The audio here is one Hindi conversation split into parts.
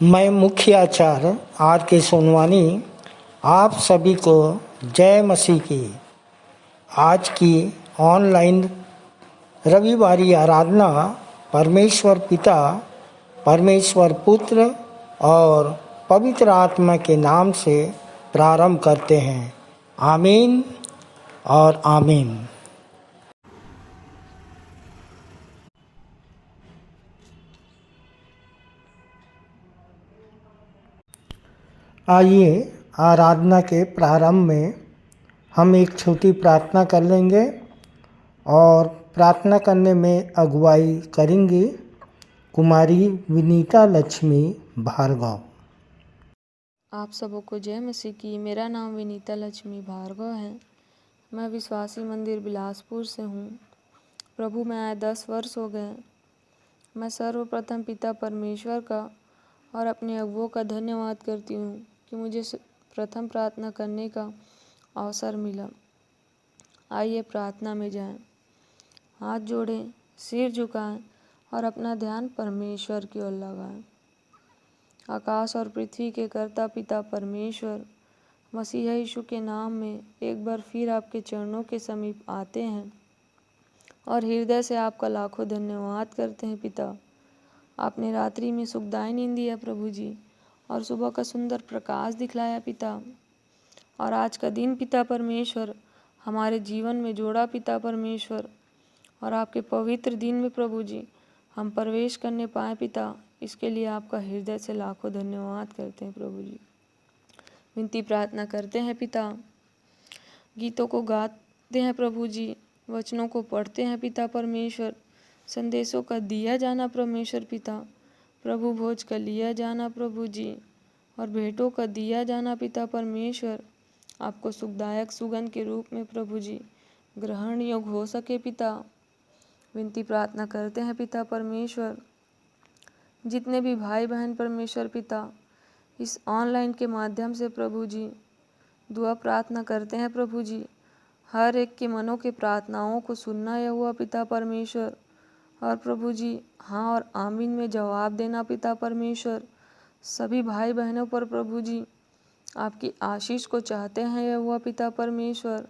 मैं मुख्य आचार्य आर के सोनवानी आप सभी को जय मसीह की। आज की ऑनलाइन रविवारी आराधना परमेश्वर पिता, परमेश्वर पुत्र और पवित्र आत्मा के नाम से प्रारंभ करते हैं। आमीन और आमीन। आइए आराधना के प्रारंभ में हम एक छोटी प्रार्थना कर लेंगे और प्रार्थना करने में अगुवाई करेंगी कुमारी विनीता लक्ष्मी भार्गव। आप सबों को जय मसीह की। मेरा नाम विनीता लक्ष्मी भार्गव है। मैं विश्वासी मंदिर बिलासपुर से हूँ। प्रभु में आए 10 वर्ष हो गए। मैं सर्वप्रथम पिता परमेश्वर का और अपने अगुवों का धन्यवाद करती हूँ कि मुझे प्रथम प्रार्थना करने का अवसर मिला। आइए प्रार्थना में जाएं। हाथ जोड़ें, सिर झुकाएं और अपना ध्यान परमेश्वर की ओर लगाएं। आकाश और पृथ्वी के कर्ता पिता परमेश्वर, मसीह यीशु के नाम में एक बार फिर आपके चरणों के समीप आते हैं और हृदय से आपका लाखों धन्यवाद करते हैं। पिता, आपने रात्रि में सुखदायी नींद दिया प्रभु जी, और सुबह का सुंदर प्रकाश दिखलाया पिता। और आज का दिन पिता परमेश्वर हमारे जीवन में जोड़ा पिता परमेश्वर, और आपके पवित्र दिन में प्रभु जी हम प्रवेश करने पाए पिता। इसके लिए आपका हृदय से लाखों धन्यवाद करते हैं प्रभु जी। विनती प्रार्थना करते हैं पिता, गीतों को गाते हैं प्रभु जी, वचनों को पढ़ते हैं पिता परमेश्वर, संदेशों का दिया जाना परमेश्वर पिता, प्रभु भोज का लिया जाना प्रभु जी, और भेंटों का दिया जाना पिता परमेश्वर आपको सुखदायक सुगंध के रूप में प्रभु जी ग्रहण योग्य हो सके पिता। विनती प्रार्थना करते हैं पिता परमेश्वर, जितने भी भाई बहन परमेश्वर पिता इस ऑनलाइन के माध्यम से प्रभु जी दुआ प्रार्थना करते हैं प्रभु जी, हर एक के मनों के प्रार्थनाओं को सुनना यह हुआ पिता परमेश्वर, और प्रभु जी हाँ और आमीन में जवाब देना पिता परमेश्वर। सभी भाई बहनों पर प्रभु जी आपकी आशीष को चाहते हैं यह हुआ पिता परमेश्वर,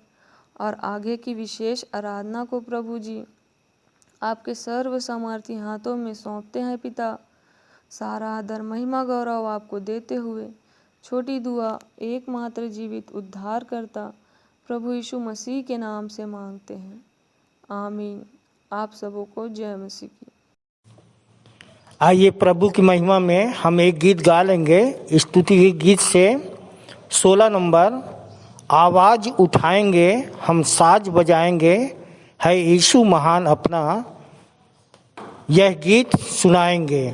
और आगे की विशेष आराधना को प्रभु जी आपके सर्व सामर्थी हाथों में सौंपते हैं पिता। सारा आदर महिमा गौरव आपको देते हुए छोटी दुआ एकमात्र जीवित उद्धार करता प्रभु यीशु मसीह के नाम से मांगते हैं। आमीन। आप सबों को जय मसीह की। आइए प्रभु की महिमा में हम एक गीत गा लेंगे। स्तुति के गीत से 16 नंबर, आवाज उठाएंगे हम साज बजाएंगे, है यीशु महान अपना, यह गीत सुनाएंगे।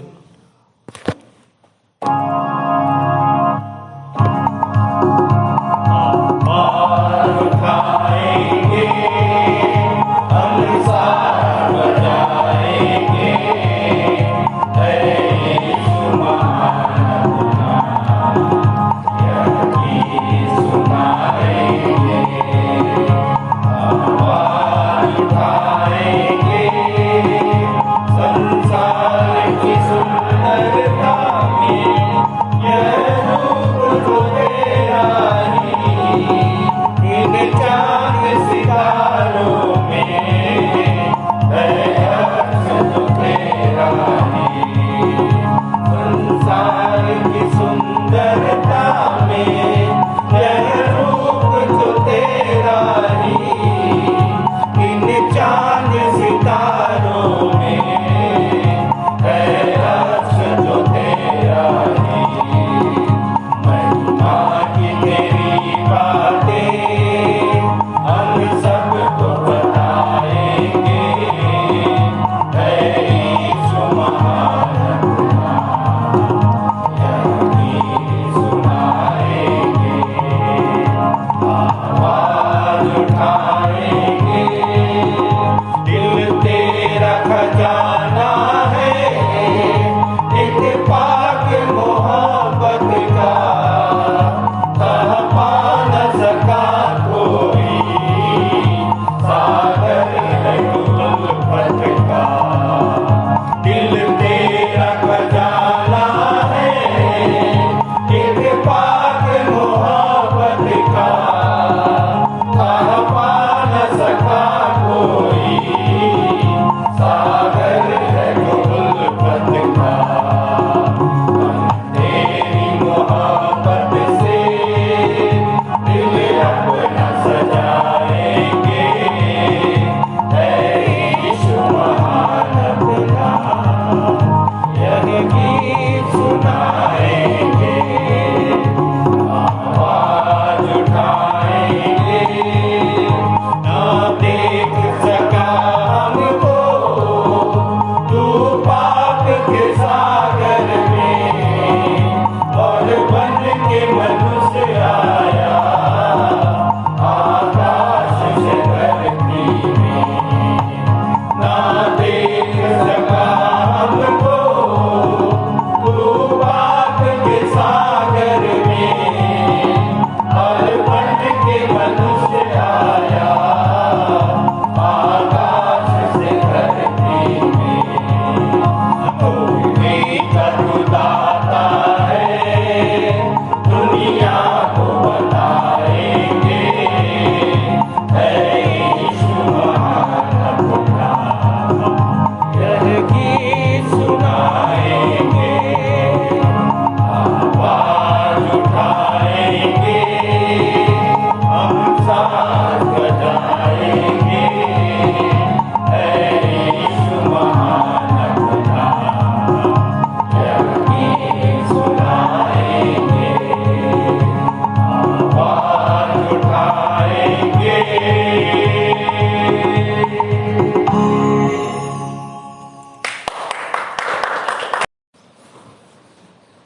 संसार की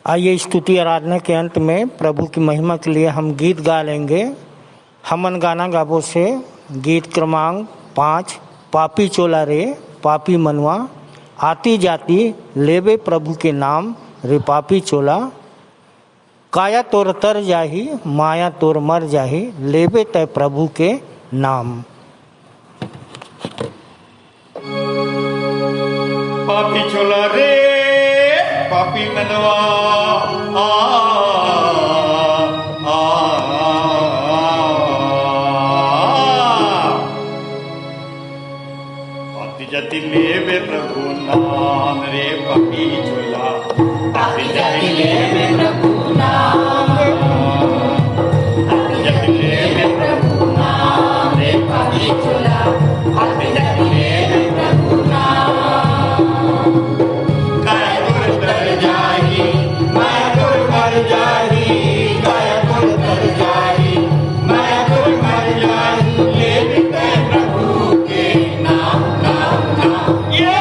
आइए स्तुति आराधना के अंत में प्रभु की महिमा के लिए हम गीत गा लेंगे। हमन गाना गाबो से गीत क्रमांक 5, पापी चोला रे पापी मनवा, आती जाती लेबे प्रभु के नाम रे पापी चोला, काया तोर तर जाही माया तोर मर जाही, लेबे तय प्रभु के नाम। पापी चोला रे पापी मनवा, आती जाती लेबे प्रभु नाम रे पापी चोला, आती जाती लेबे प्रभु नाम, आती जाती लेबे प्रभु नाम रे पापी चोला, आती जाती लेबे प्रभु नाम। काया तोर तर जाही माया तोर मर जाही, काया तोर तर जाही माया तोर मर जाही, लेबे तय प्रभु के नाम नाम नाम। ये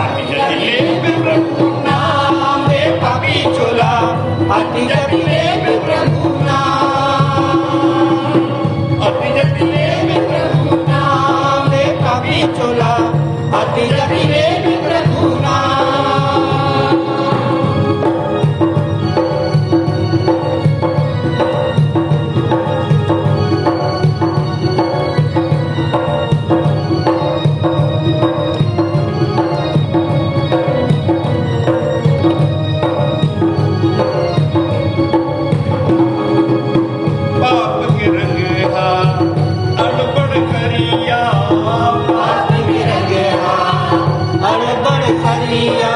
आती जाती लेबे प्रभु नाम रे पापी चोला, आती जाती लेबे प्रभु नाम, आती जाती लेबे प्रभु नाम रे पापी चोला, आती जाती लेबे प्रभु नाम। पाप के रंग हा अड़बड़ करिया, पाप के रंग हा अड़बड़ करिया,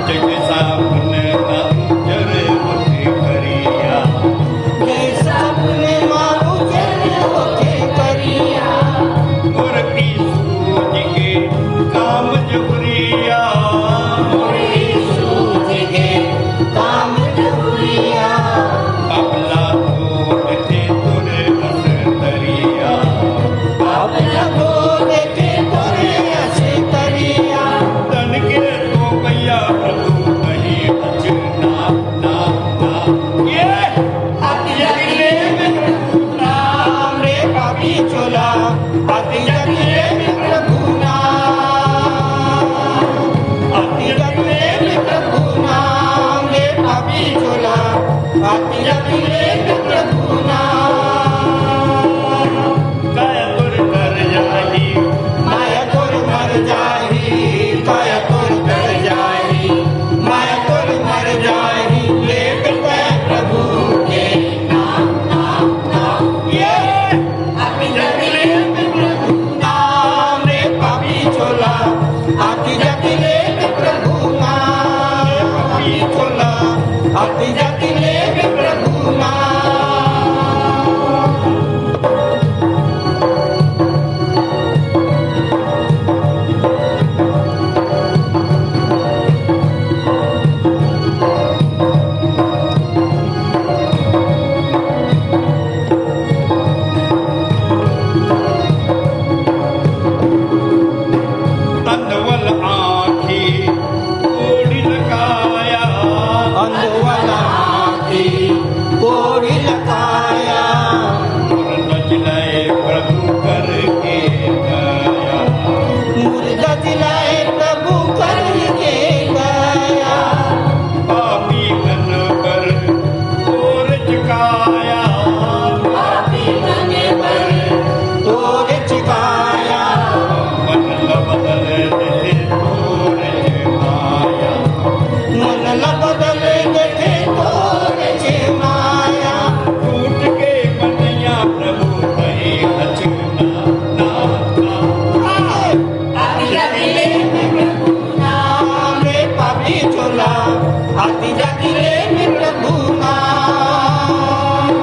जग साबुन ना उजर होके करिया, जग साबुन ना उजर होके करिया, मुर्गी सूझ के काम जबरिया, मुर्गी सूझ के काम जबरिया, बाबला थे तोरे रस दरिया, बाबला थे तोरे रस दरिया, तन के तो भैया प्रभु कहीं बचना ना ना। ये आती जाती लेबे प्रभु नाम रे पापी चोला, आती जाती लेबे प्रभु नाम, आती जाती लेबे प्रभु नाम रे पापी चोला, आती जाती लेबे प्रभु नाम। काया तोर तर जाही माया तोर मर जाही, काया तोर तर जाही माया तोर मर जाही, लेबे तय प्रभु के नाम नाम नाम। ये आती जाती लेबे प्रभु नाम रे पापी चोला, आती जाती लेबे प्रभु नाम रे पापी चोला, आती जाती लेबे प्रभु नाम। अंधवल आँखी कोड़ी लगाया, अंधवल आँखी कोड़ी लगाया, मुर्दा जिलाए प्रभु करके गया, मुर्दा जिलाए प्रभु करके गया, पापी मन पर तोर चुकाया, पापी मन पर तोर चुकाया, मन ल बदल दे तोर माया, मन ल बदल दे तोर माया, टूट के बनिया प्रभु नहीं बचना ना ना। आती जाती लेबे प्रभु नाम रे पापी चोला, आती जाती लेबे प्रभु नाम,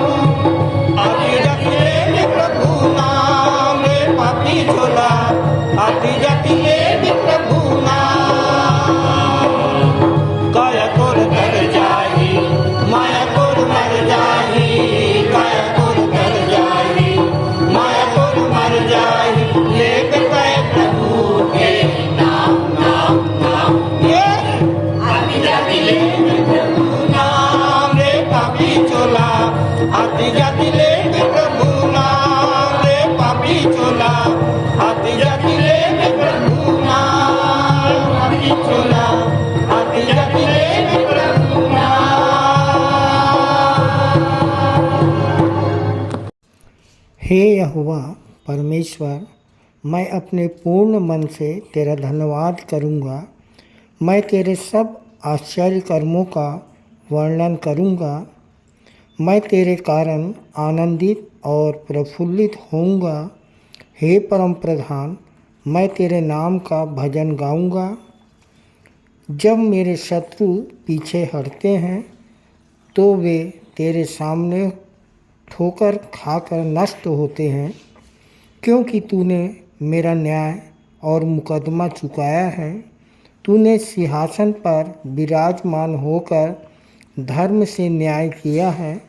आती जाती लेबे प्रभु नाम रे पापी चोला, आती जाती लेबे प्रभु नाम। काया तोर तर जाही माया तोर मर जाही, काया तोर तर जाही माया तोर मर जाही, लेबे तय प्रभु के नाम नाम नाम। ये आती जाती लेबे प्रभु नाम। हे यहोवा परमेश्वर, मैं अपने पूर्ण मन से तेरा धन्यवाद करूँगा। मैं तेरे सब आश्चर्य कर्मों का वर्णन करूँगा। मैं तेरे कारण आनंदित और प्रफुल्लित होऊंगा। हे परम प्रधान, मैं तेरे नाम का भजन गाऊंगा। जब मेरे शत्रु पीछे हटते हैं तो वे तेरे सामने ठोकर खाकर नष्ट होते हैं, क्योंकि तूने मेरा न्याय और मुकदमा चुकाया है। तूने सिंहासन पर विराजमान होकर धर्म से न्याय किया है।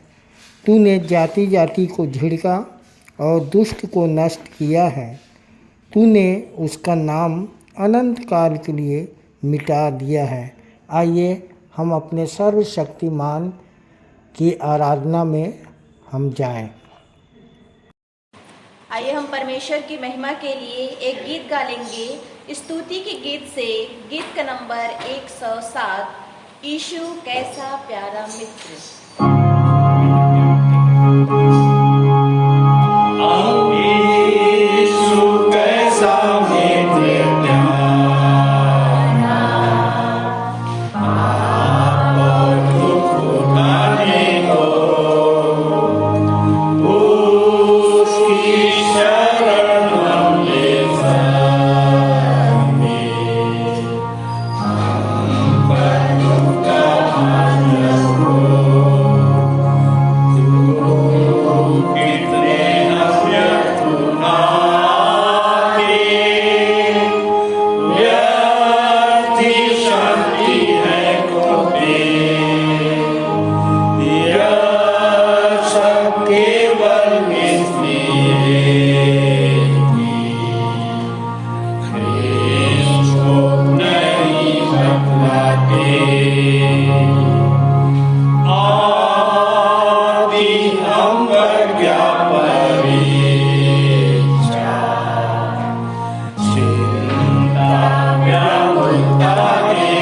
तूने जाति जाति को झिड़का और दुष्ट को नष्ट किया है। तूने उसका नाम अनंत काल के लिए मिटा दिया है। आइए हम अपने सर्वशक्तिमान की आराधना में हम जाएं। आइए हम परमेश्वर की महिमा के लिए एक गीत गा लेंगे। स्तुति के गीत से गीत का नंबर 107, यीशु कैसा प्यारा मित्र। यीशु कैसा मित्र प्यारा, पाप और दुख उठाने को उसकी शरण हम ले सके। हम पर दुख का भार हो, कितने अव्यर्थ आगे व्यर्थी शक्ति है खोपे। यह सब केवल इसलिए ख्रीष्ट को नहीं बतलाते। आदि हम पर क्या परीक्षा, चिंता व्याकुलता के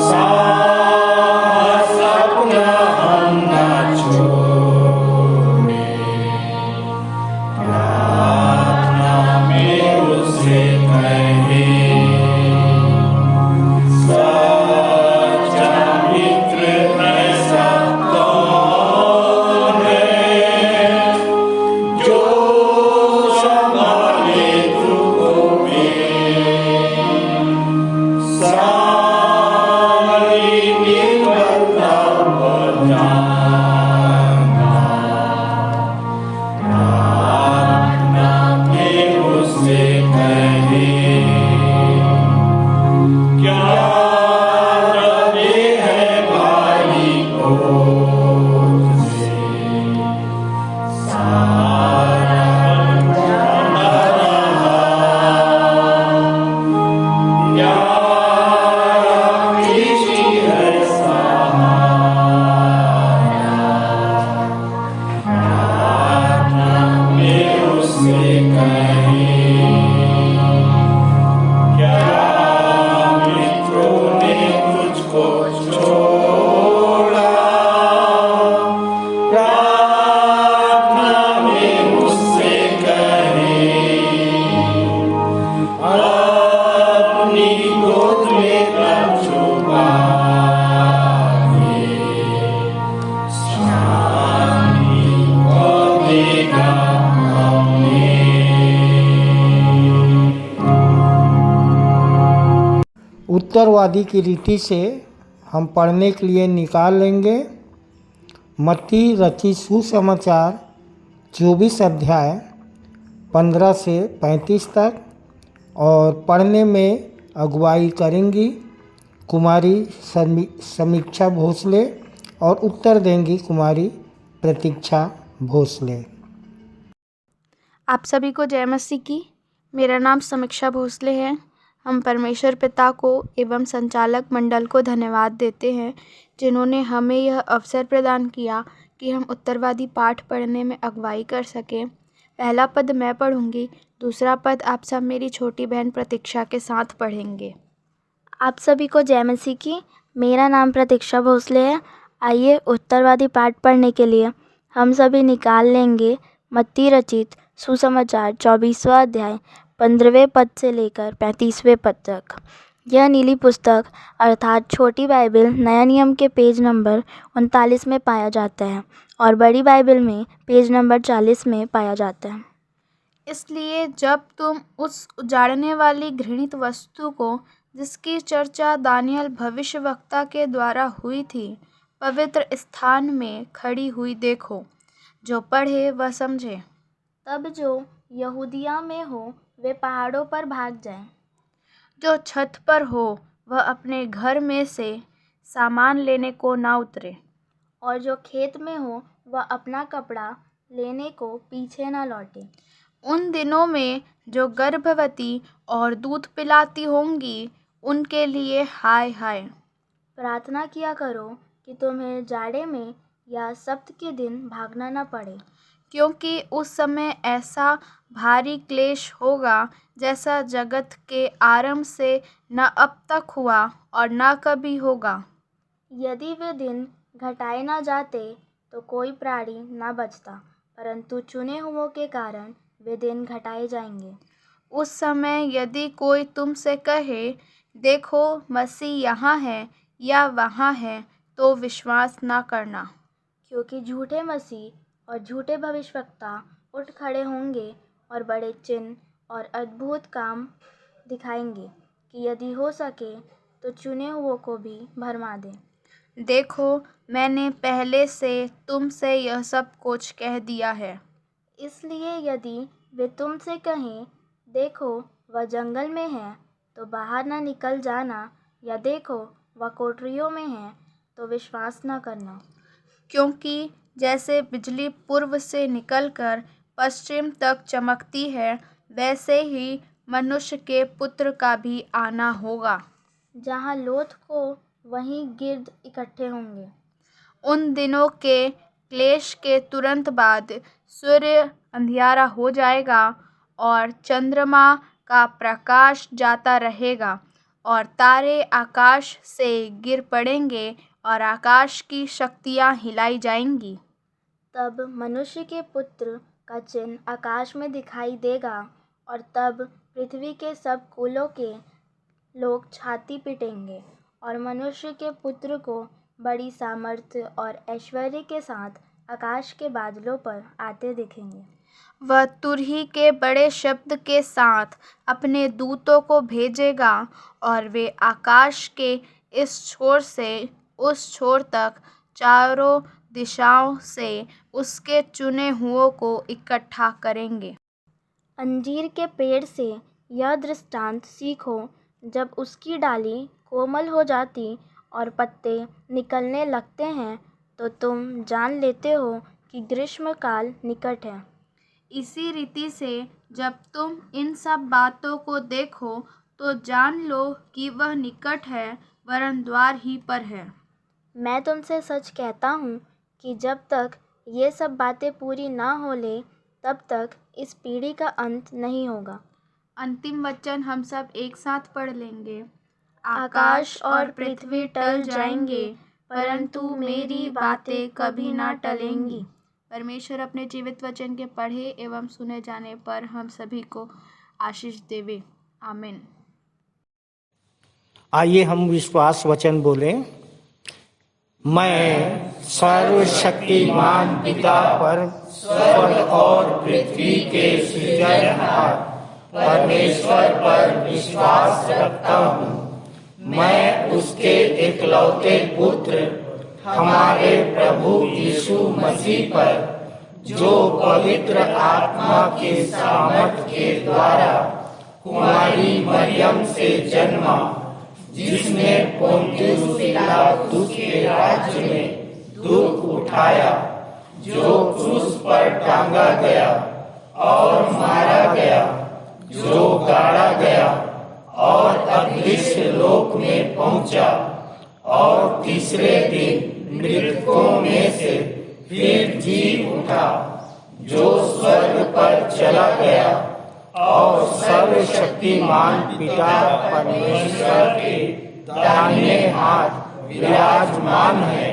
साहस अपना हम न छोड़े। प्रार्थना में उससे कहे, सच्चा मित्र ऐसा कौन है, जो संभाले दुखों में सारी निर्बलता को जानना। प्रार्थना में उससे कहे, क्या रहे है भारी बोझ से, सारा बंधन रहा। प्यारा किसी है सहारा। प्रार्थना में उससे कहे, क्या मित्रों ने तुझको छोड़ा। प्रार्थना में उससे कहे, अपनी गोद में रख छुपा के शांति को देगा हमें। उत्तरवादी की रीति से हम पढ़ने के लिए निकाल लेंगे मत्ती रचित सुसमाचार 24 अध्याय 15 से 35 तक, और पढ़ने में अगुवाई करेंगी कुमारी समीक्षा भोसले और उत्तर देंगी कुमारी प्रतीक्षा भोसले। आप सभी को जय मसीह की। मेरा नाम समीक्षा भोसले है। हम परमेश्वर पिता को एवं संचालक मंडल को धन्यवाद देते हैं, जिन्होंने हमें यह अवसर प्रदान किया कि हम उत्तरवादी पाठ पढ़ने में अगुवाई कर सकें। पहला पद मैं पढ़ूंगी, दूसरा पद आप सब मेरी छोटी बहन प्रतीक्षा के साथ पढ़ेंगे। आप सभी को जय मसीह की। मेरा नाम प्रतीक्षा भोसले है। आइए उत्तरवादी पाठ पढ़ने के लिए हम सभी निकाल लेंगे मत्ती रचित सुसमाचार 24वां अध्याय 15वें पद से लेकर 35वें पद तक। यह नीली पुस्तक अर्थात छोटी बाइबल नया नियम के पेज नंबर 39 में पाया जाता है और बड़ी बाइबल में पेज नंबर 40 में पाया जाता है। इसलिए जब तुम उस उजाड़ने वाली घृणित वस्तु को, जिसकी चर्चा दानियल भविष्यवक्ता के द्वारा हुई थी, पवित्र स्थान में खड़ी हुई देखो, जो पढ़े वह समझे। तब जो यहूदिया में हो वे पहाड़ों पर भाग जाएं। जो छत पर हो वह अपने घर में से सामान लेने को ना उतरे। और जो खेत में हो वह अपना कपड़ा लेने को पीछे न लौटे। उन दिनों में जो गर्भवती और दूध पिलाती होंगी, उनके लिए हाय हाय। प्रार्थना किया करो कि तुम्हें जाड़े में या सब्त के दिन भागना न पड़े, क्योंकि उस समय ऐसा भारी क्लेश होगा जैसा जगत के आरंभ से न अब तक हुआ और न कभी होगा। यदि वे दिन घटाए न जाते तो कोई प्राणी न बचता, परंतु चुने हुओं के कारण वे दिन घटाए जाएंगे। उस समय यदि कोई तुमसे कहे, देखो मसीह यहाँ है या वहाँ है, तो विश्वास न करना। क्योंकि झूठे मसीह और झूठे भविष्यवक्ता उठ खड़े होंगे और बड़े चिन्ह और अद्भुत काम दिखाएंगे कि यदि हो सके तो चुने हुओं को भी भरमा दें। देखो, मैंने पहले से तुमसे यह सब कुछ कह दिया है। इसलिए यदि वे तुमसे कहें, देखो वह जंगल में है, तो बाहर न निकल जाना, या देखो वह कोठरियों में है, तो विश्वास न करना। क्योंकि जैसे बिजली पूर्व से निकलकर पश्चिम तक चमकती है, वैसे ही मनुष्य के पुत्र का भी आना होगा। जहाँ लोथ को वहीं गिर्द इकट्ठे होंगे। उन दिनों के क्लेश के तुरंत बाद सूर्य अंधियारा हो जाएगा और चंद्रमा का प्रकाश जाता रहेगा और तारे आकाश से गिर पड़ेंगे और आकाश की शक्तियाँ हिलाई जाएंगी। तब मनुष्य के पुत्र का चिन्ह आकाश में दिखाई देगा, और तब पृथ्वी के सब कुलों के लोग छाती पीटेंगे और मनुष्य के पुत्र को बड़ी सामर्थ्य और ऐश्वर्य के साथ आकाश के बादलों पर आते दिखेंगे। वह तुरही के बड़े शब्द के साथ अपने दूतों को भेजेगा और वे आकाश के इस छोर से उस छोर तक चारों दिशाओं से उसके चुने हुओं को इकट्ठा करेंगे। अंजीर के पेड़ से यह दृष्टांत सीखो, जब उसकी डाली कोमल हो जाती और पत्ते निकलने लगते हैं, तो तुम जान लेते हो कि ग्रीष्मकाल निकट है। इसी रीति से जब तुम इन सब बातों को देखो, तो जान लो कि वह निकट है, वरन द्वार ही पर है। मैं तुमसे सच कहता हूँ कि जब तक ये सब बातें पूरी ना हो ले, तब तक इस पीढ़ी का अंत नहीं होगा। अंतिम वचन हम सब एक साथ पढ़ लेंगे। आकाश और पृथ्वी टल जाएंगे, परंतु मेरी बातें कभी ना टलेंगी। परमेश्वर अपने जीवित वचन के पढ़े एवं सुने जाने पर हम सभी को आशीष देवे। आमीन। आइए हम विश्वास वचन बोलें। मैं सर्वशक्तिमान पिता पर स्वर्ग और पृथ्वी के सृजनहार परमेश्वर पर विश्वास रखता हूँ। मैं उसके इकलौते पुत्र हमारे प्रभु यीशु मसीह पर, जो पवित्र आत्मा के सामर्थ के द्वारा कुमारी मरियम से जन्मा, जिसने पोंतियुस पिलातुस के राज्य में दुख उठाया, जो क्रूस पर टांगा गया और मारा गया, जो गाड़ा गया और अदृश्य लोक में पहुंचा, और तीसरे दिन मृतकों में से फिर जी उठा, जो स्वर्ग पर चला गया और सर्वशक्तिमान पिता परमेश्वर के दाहिने हाथ विराजमान है,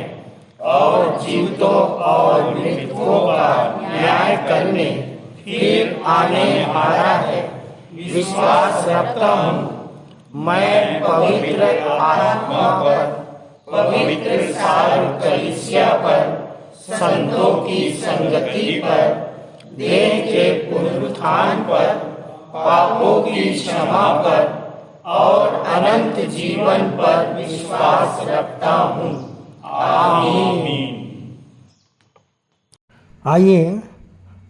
और जीवितों और मृतकों का न्याय करने फिर आने वाला है। विश्वास रखता हूँ मैं पवित्र आत्मा पर, पवित्र सारी कलीसिया पर, संतों की संगति पर, देह के पुनरुत्थान पर, पापों की क्षमा पर और अनंत जीवन पर विश्वास रखता हूँ। आमीन। आइए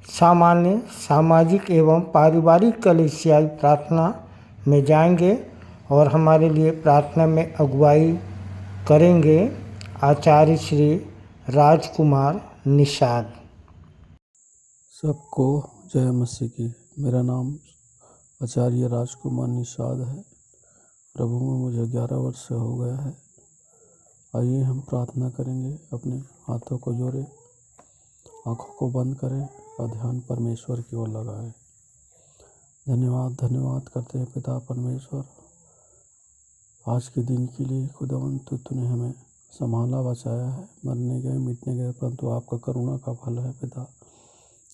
सामान्य सामाजिक एवं पारिवारिक कलीसियाई प्रार्थना में जाएंगे और हमारे लिए प्रार्थना में अगुवाई करेंगे आचार्य श्री राजकुमार निषाद। सबको जय मसीह की। मेरा नाम आचार्य राजकुमार निषाद है। प्रभु में मुझे 11 वर्ष हो गया है। आइए हम प्रार्थना करेंगे। अपने हाथों को जोड़े, आँखों को बंद करें और ध्यान परमेश्वर की ओर लगाएं। धन्यवाद करते हैं पिता परमेश्वर, आज के दिन के लिए। खुदावंत तूने हमें संभाला, बचाया है। मरने गए, मिटने गए, परंतु आपका करुणा का फल है पिता।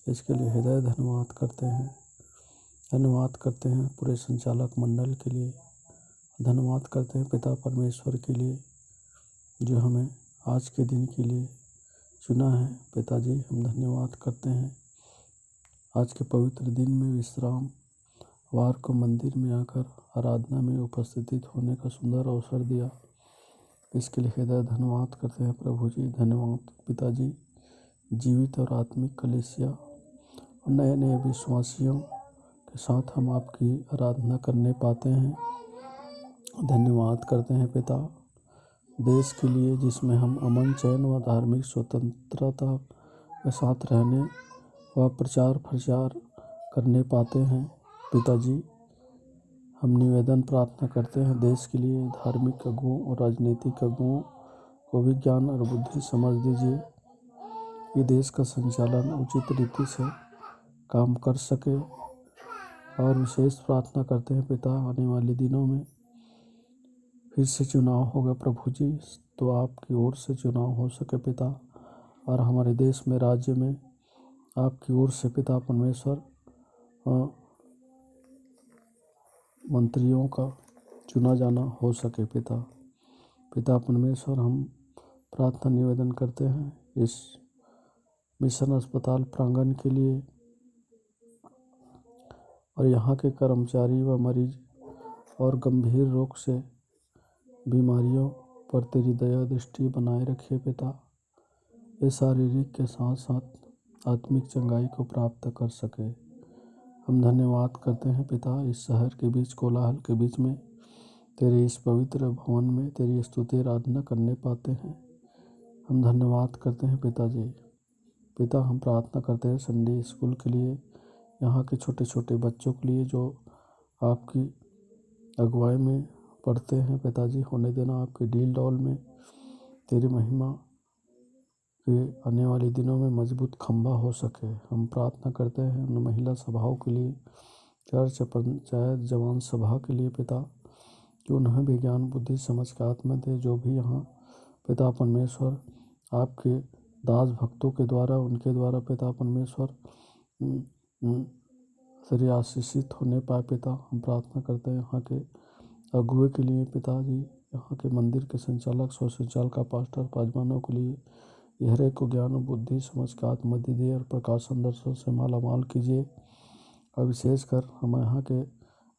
इसके लिए हृदय धन्यवाद करते हैं। धन्यवाद करते हैं पूरे संचालक मंडल के लिए। धन्यवाद करते हैं पिता परमेश्वर के लिए जो हमें आज के दिन के लिए चुना है। पिताजी हम धन्यवाद करते हैं आज के पवित्र दिन में, विश्राम वार को मंदिर में आकर आराधना में उपस्थित होने का सुंदर अवसर दिया। इसके लिए हृदय धन्यवाद करते हैं प्रभु जी। धन्यवाद पिताजी। जीवित और आत्मिक कलीसिया और नए नए विश्वासियों के साथ हम आपकी आराधना करने पाते हैं। धन्यवाद करते हैं पिता देश के लिए जिसमें हम अमन, चैन व धार्मिक स्वतंत्रता के साथ रहने व प्रचार प्रसार करने पाते हैं। पिताजी हम निवेदन प्रार्थना करते हैं देश के लिए, धार्मिक अगुओं और राजनीतिक अगुओं को भी ज्ञान और बुद्धि समझ दीजिए कि देश का संचालन उचित रीति से काम कर सके। और विशेष प्रार्थना करते हैं पिता आने वाले दिनों में फिर से चुनाव होगा प्रभु जी, तो आपकी ओर से चुनाव हो सके पिता। और हमारे देश में, राज्य में आपकी ओर से पिता परमेश्वर मंत्रियों का चुना जाना हो सके पिता। पिता परमेश्वर हम प्रार्थना निवेदन करते हैं इस मिशन अस्पताल प्रांगण के लिए और यहाँ के कर्मचारी व मरीज और गंभीर रोग से बीमारियों पर तेरी दया दृष्टि बनाए रखिए पिता। ये शारीरिक के साथ साथ आत्मिक चंगाई को प्राप्त कर सके। हम धन्यवाद करते हैं पिता इस शहर के बीच, कोलाहल के बीच में तेरे इस पवित्र भवन में तेरी स्तुति आराधना करने पाते हैं। हम धन्यवाद करते हैं पिताजी। पिता हम प्रार्थना करते हैं संडे स्कूल के लिए, यहाँ के छोटे छोटे बच्चों के लिए जो आपकी अगुवाई में पढ़ते हैं पिताजी। होने देना आपके डील डॉल में तेरी महिमा के आने वाले दिनों में मजबूत खंभा हो सके। हम प्रार्थना करते हैं उन महिला सभाओं के लिए, चर्च, पंचायत, जवान सभा के लिए पिता, कि उन्हें भी ज्ञान बुद्धि समझ के आत्मा दे। जो भी यहाँ पिता परमेश्वर आपके दास भक्तों के द्वारा, उनके द्वारा पिता परमेश्वर शरीर आशीषित होने पाए पिता। हम प्रार्थना करते हैं यहाँ के अगुए के लिए पिताजी, यहाँ के मंदिर के संचालक, सौ संचालक, पास्टर, पाजमानों के लिए हर एक को ज्ञान और बुद्धि समझ का आत्मधि दे और प्रकाशन दर्शन से माला माल कीजिए। और विशेषकर हम यहाँ के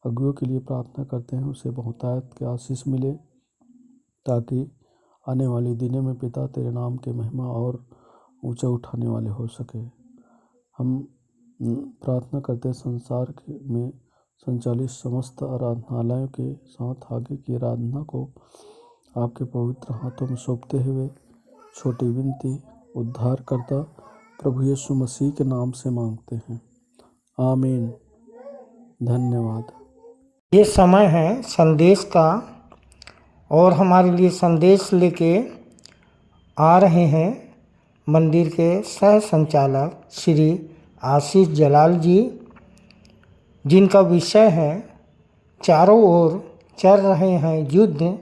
अगुओं के लिए प्रार्थना करते हैं उसे बहुतायत के आशीष मिले, ताकि आने वाले दिनों में पिता तेरे नाम के महिमा और ऊंचा उठाने वाले हो सके। हम प्रार्थना करते हैं संसार में संचालित समस्त आराधनालयों के साथ आगे की आराधना को आपके पवित्र हाथों में सौंपते हुए छोटी विनती उद्धारकर्ता प्रभु यीशु मसीह के नाम से मांगते हैं, आमीन। धन्यवाद। ये समय है संदेश का और हमारे लिए संदेश लेके आ रहे हैं मंदिर के सह संचालक श्री आशीष जलाल जी, जिनका विषय है चारों ओर चल रहे हैं युद्ध,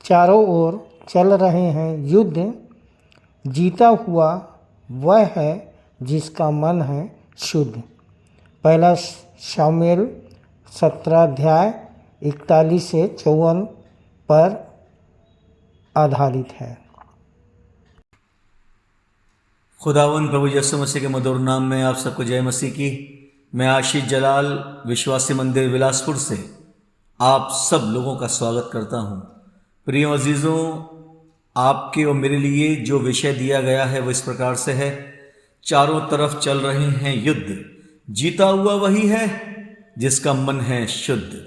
चारों ओर चल रहे हैं युद्ध। जीता हुआ वह है जिसका मन है शुद्ध। पहला शामुएल 17 अध्याय 41 से 54 पर आधारित है। खुदावन प्रभु यीशु मसीह के मधुर नाम में आप सबको जय मसीह की। मैं आशीष जलाल विश्वासी मंदिर बिलासपुर से आप सब लोगों का स्वागत करता हूं। प्रिय अजीज़ों, आपके और मेरे लिए जो विषय दिया गया है वो इस प्रकार से है। चारों तरफ चल रहे हैं युद्ध, जीता हुआ वही है जिसका मन है शुद्ध,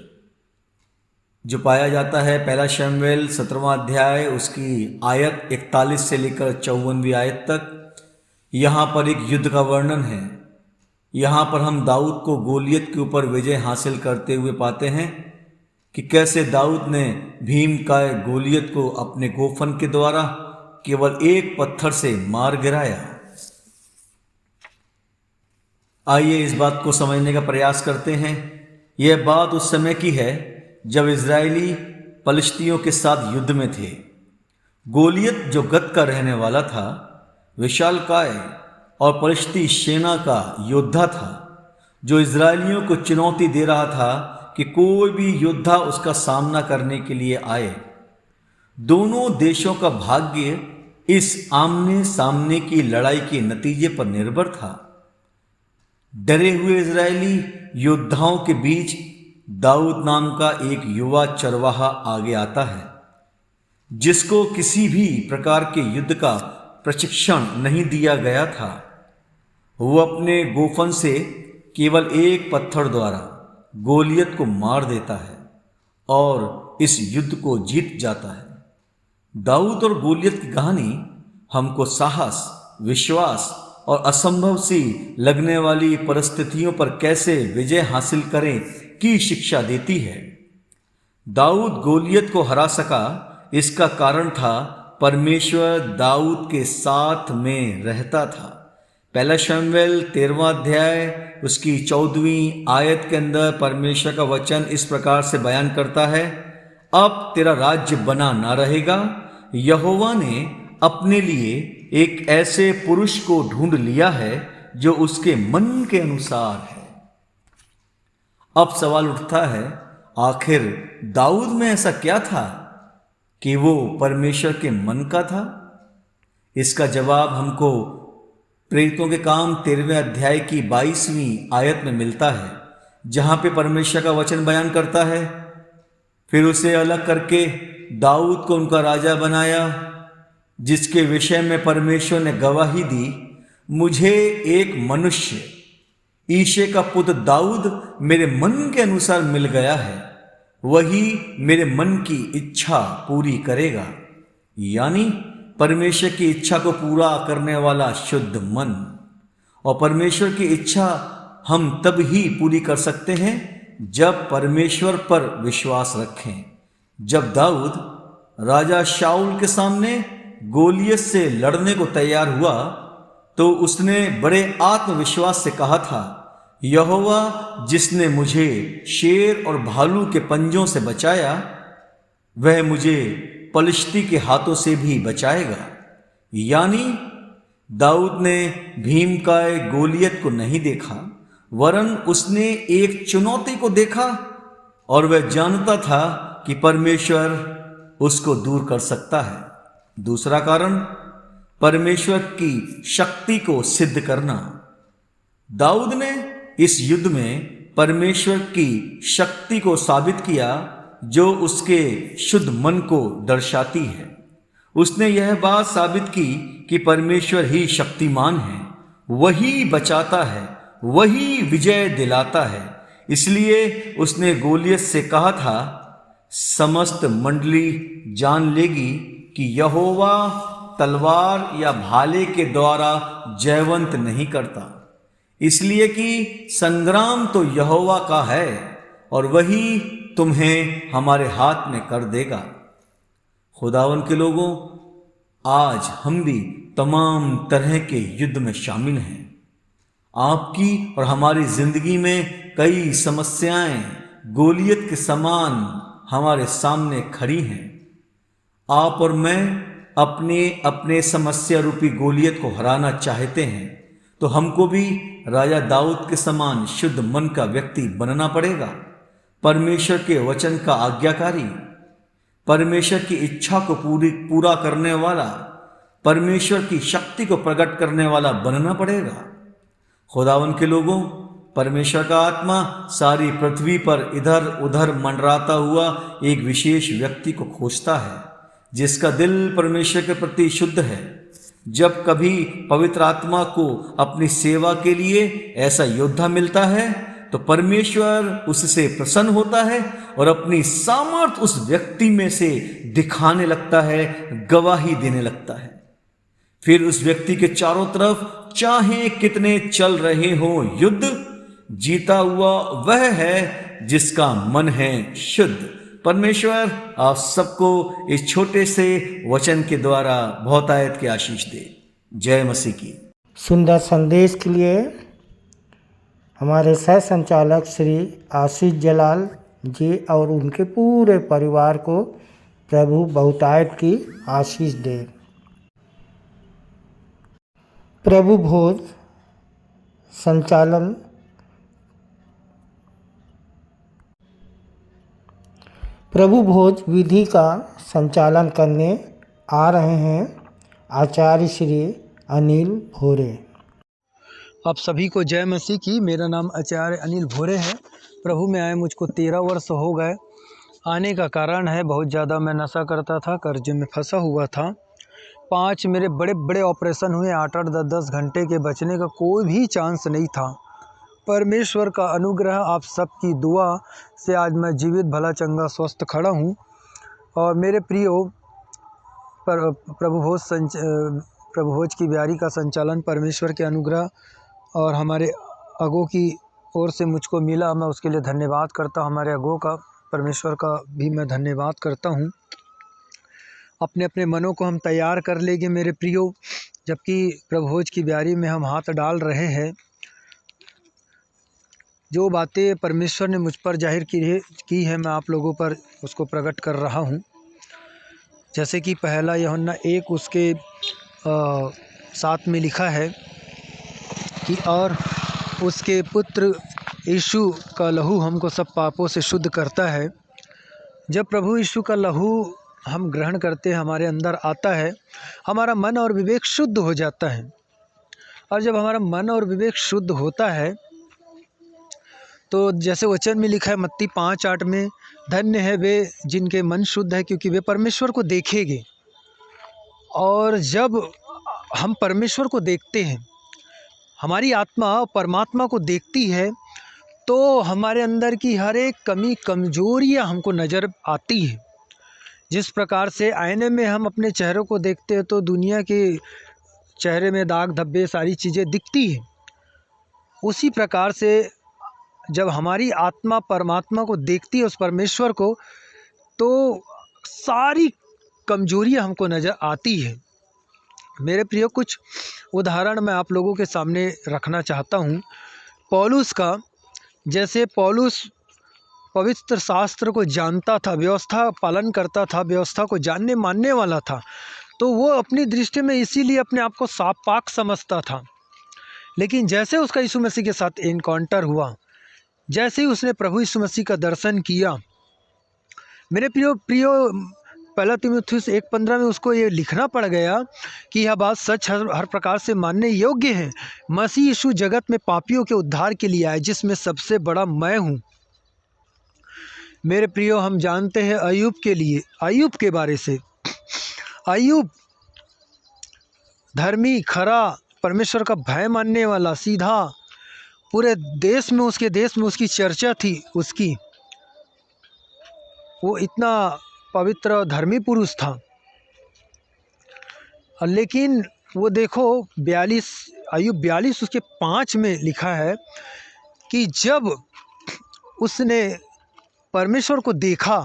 जो पाया जाता है पहला शमूएल 17वां अध्याय उसकी आयत 41 से लेकर 54वीं आयत तक। यहाँ पर एक युद्ध का वर्णन है। यहाँ पर हम दाऊद को गोलियत के ऊपर विजय हासिल करते हुए पाते हैं कि कैसे दाऊद ने भीमकाय गोलियत को अपने गोफन के द्वारा केवल एक पत्थर से मार गिराया। आइए इस बात को समझने का प्रयास करते हैं। यह बात उस समय की है जब इजरायली पलिश्तियों के साथ युद्ध में थे। गोलियत जो गत का रहने वाला था, विशालकाय और पलिश्ती सेना का योद्धा था, जो इजरायलियों को चुनौती दे रहा था कि कोई भी योद्धा उसका सामना करने के लिए आए। दोनों देशों का भाग्य इस आमने सामने की लड़ाई के नतीजे पर निर्भर था। डरे हुए इजरायली योद्धाओं के बीच दाऊद नाम का एक युवा चरवाहा आगे आता है, जिसको किसी भी प्रकार के युद्ध का प्रशिक्षण नहीं दिया गया था। वो अपने गोफन से केवल एक पत्थर द्वारा गोलियत को मार देता है और इस युद्ध को जीत जाता है। दाऊद और गोलियत की कहानी हमको साहस, विश्वास और असंभव सी लगने वाली परिस्थितियों पर कैसे विजय हासिल करें की शिक्षा देती है। दाऊद गोलियत को हरा सका, इसका कारण था परमेश्वर दाऊद के साथ में रहता था। पहला शमूएल 13वां अध्याय उसकी 14वीं आयत के अंदर परमेश्वर का वचन इस प्रकार से बयान करता है, अब तेरा राज्य बना ना रहेगा। यहोवा ने अपने लिए एक ऐसे पुरुष को ढूंढ लिया है जो उसके मन के अनुसार है। अब सवाल उठता है, आखिर दाऊद में ऐसा क्या था कि वो परमेश्वर के मन का था? इसका जवाब हमको प्रेरितों के काम 13वें अध्याय की 22वीं आयत में मिलता है, जहां पे परमेश्वर का वचन बयान करता है, फिर उसे अलग करके दाऊद को उनका राजा बनाया, जिसके विषय में परमेश्वर ने गवाही दी, मुझे एक मनुष्य ईशे का पुत्र दाऊद मेरे मन के अनुसार मिल गया है, वही मेरे मन की इच्छा पूरी करेगा। यानी परमेश्वर की इच्छा को पूरा करने वाला शुद्ध मन। और परमेश्वर की इच्छा हम तब ही पूरी कर सकते हैं जब परमेश्वर पर विश्वास रखें। जब दाऊद राजा शाऊल के सामने गोलियत से लड़ने को तैयार हुआ तो उसने बड़े आत्मविश्वास से कहा था, यहोवा जिसने मुझे शेर और भालू के पंजों से बचाया, वह मुझे पलिश्ती के हाथों से भी बचाएगा। यानी दाऊद ने भीमकाय गोलियत को नहीं देखा, वरन उसने एक चुनौती को देखा और वह जानता था कि परमेश्वर उसको दूर कर सकता है। दूसरा कारण, परमेश्वर की शक्ति को सिद्ध करना। दाऊद ने इस युद्ध में परमेश्वर की शक्ति को साबित किया, जो उसके शुद्ध मन को दर्शाती है। उसने यह बात साबित की कि परमेश्वर ही शक्तिमान है, वही बचाता है, वही विजय दिलाता है। इसलिए उसने गोलियत से कहा था, समस्त मंडली जान लेगी कि यहोवा तलवार या भाले के द्वारा जयवंत नहीं करता, इसलिए कि संग्राम तो यहोवा का है और वही तुम्हें हमारे हाथ में कर देगा। खुदावन के लोगों, आज हम भी तमाम तरह के युद्ध में शामिल हैं। आपकी और हमारी जिंदगी में कई समस्याएं गोलियत के समान हमारे सामने खड़ी हैं। आप और मैं अपने अपने समस्या रूपी गोलियत को हराना चाहते हैं तो हमको भी राजा दाऊद के समान शुद्ध मन का व्यक्ति बनना पड़ेगा। परमेश्वर के वचन का आज्ञाकारी, परमेश्वर की इच्छा को पूरा करने वाला, परमेश्वर की शक्ति को प्रकट करने वाला बनना पड़ेगा। खुदावन के लोगों, परमेश्वर का आत्मा सारी पृथ्वी पर इधर उधर मंडराता हुआ एक विशेष व्यक्ति को खोजता है जिसका दिल परमेश्वर के प्रति शुद्ध है। जब कभी पवित्र आत्मा को अपनी सेवा के लिए ऐसा योद्धा मिलता है तो परमेश्वर उससे प्रसन्न होता है और अपनी सामर्थ उस व्यक्ति में से दिखाने लगता है, गवाही देने लगता है। फिर उस व्यक्ति के चारों तरफ चाहे कितने चल रहे हो युद्ध, जीता हुआ वह है जिसका मन है शुद्ध। परमेश्वर आप सबको इस छोटे से वचन के द्वारा बहुतायत की आशीष दे। जय मसीह की। सुंदर संदेश के लिए हमारे सह संचालक श्री आशीष जलाल जी और उनके पूरे परिवार को प्रभु बहुतायत की आशीष दे। प्रभु भोज संचालन प्रभु भोज विधि का संचालन करने आ रहे हैं आचार्य श्री अनिल भोरे। आप सभी को जय मसीह की। मेरा नाम आचार्य अनिल भोरे है। प्रभु में आए मुझको 13 वर्ष हो गए। आने का कारण है बहुत ज़्यादा मैं नशा करता था, कर्जे में फंसा हुआ था। 5 मेरे बड़े बड़े ऑपरेशन हुए, 8-8 10-10 घंटे के बचने का कोई भी चांस नहीं था। परमेश्वर का अनुग्रह, आप सबकी दुआ से आज मैं जीवित भला चंगा स्वस्थ खड़ा हूँ। और मेरे प्रियो, प्रभु भोज की ब्यारी का संचालन परमेश्वर के अनुग्रह और हमारे अगो की ओर से मुझको मिला। मैं उसके लिए धन्यवाद करता हूँ। हमारे अगो का, परमेश्वर का भी मैं धन्यवाद करता हूँ। अपने अपने मनों को हम तैयार कर लेंगे मेरे प्रियो, जबकि प्रभु भोज की ब्यारी में हम हाथ डाल रहे हैं। जो बातें परमेश्वर ने मुझ पर जाहिर की है मैं आप लोगों पर उसको प्रकट कर रहा हूँ। जैसे कि पहला यूहन्ना 1 उसके 7 में लिखा है कि और उसके पुत्र यीशु का लहू हमको सब पापों से शुद्ध करता है। जब प्रभु यीशु का लहू हम ग्रहण करते हैं, हमारे अंदर आता है, हमारा मन और विवेक शुद्ध हो जाता है। और जब हमारा मन और विवेक शुद्ध होता है तो जैसे वचन में लिखा है मत्ती 5:8 में, धन्य है वे जिनके मन शुद्ध है क्योंकि वे परमेश्वर को देखेंगे। और जब हम परमेश्वर को देखते हैं, हमारी आत्मा परमात्मा को देखती है, तो हमारे अंदर की हर एक कमी कमजोरियां हमको नज़र आती है। जिस प्रकार से आईने में हम अपने चेहरे को देखते हैं तो दुनिया के चेहरे में दाग धब्बे सारी चीज़ें दिखती हैं, उसी प्रकार से जब हमारी आत्मा परमात्मा को देखती है, उस परमेश्वर को, तो सारी कमजोरियां हमको नज़र आती है। मेरे प्रियो, कुछ उदाहरण मैं आप लोगों के सामने रखना चाहता हूँ पौलुस का। जैसे पौलुस पवित्र शास्त्र को जानता था, व्यवस्था पालन करता था, व्यवस्था को जानने मानने वाला था, तो वो अपनी दृष्टि में इसीलिए अपने आप को साफ पाक समझता था। लेकिन जैसे उसका यीशु मसीह के साथ एनकाउंटर हुआ, जैसे ही उसने प्रभु यीशु मसीह का दर्शन किया, मेरे प्रियो 1 तीमुथियुस 1:15 में उसको ये लिखना पड़ गया कि यह बात सच हर प्रकार से मानने योग्य है, मसीह यीशु जगत में पापियों के उद्धार के लिए आए, जिसमें सबसे बड़ा मैं हूँ। मेरे प्रियो, हम जानते हैं अय्यूब के बारे से। अय्यूब धर्मी, खरा, परमेश्वर का भय मानने वाला, सीधा, पूरे देश में उसकी चर्चा थी उसकी। वो इतना पवित्र धर्मी पुरुष था। लेकिन वो देखो अय्यूब 42 उसके 5 में लिखा है कि जब उसने परमेश्वर को देखा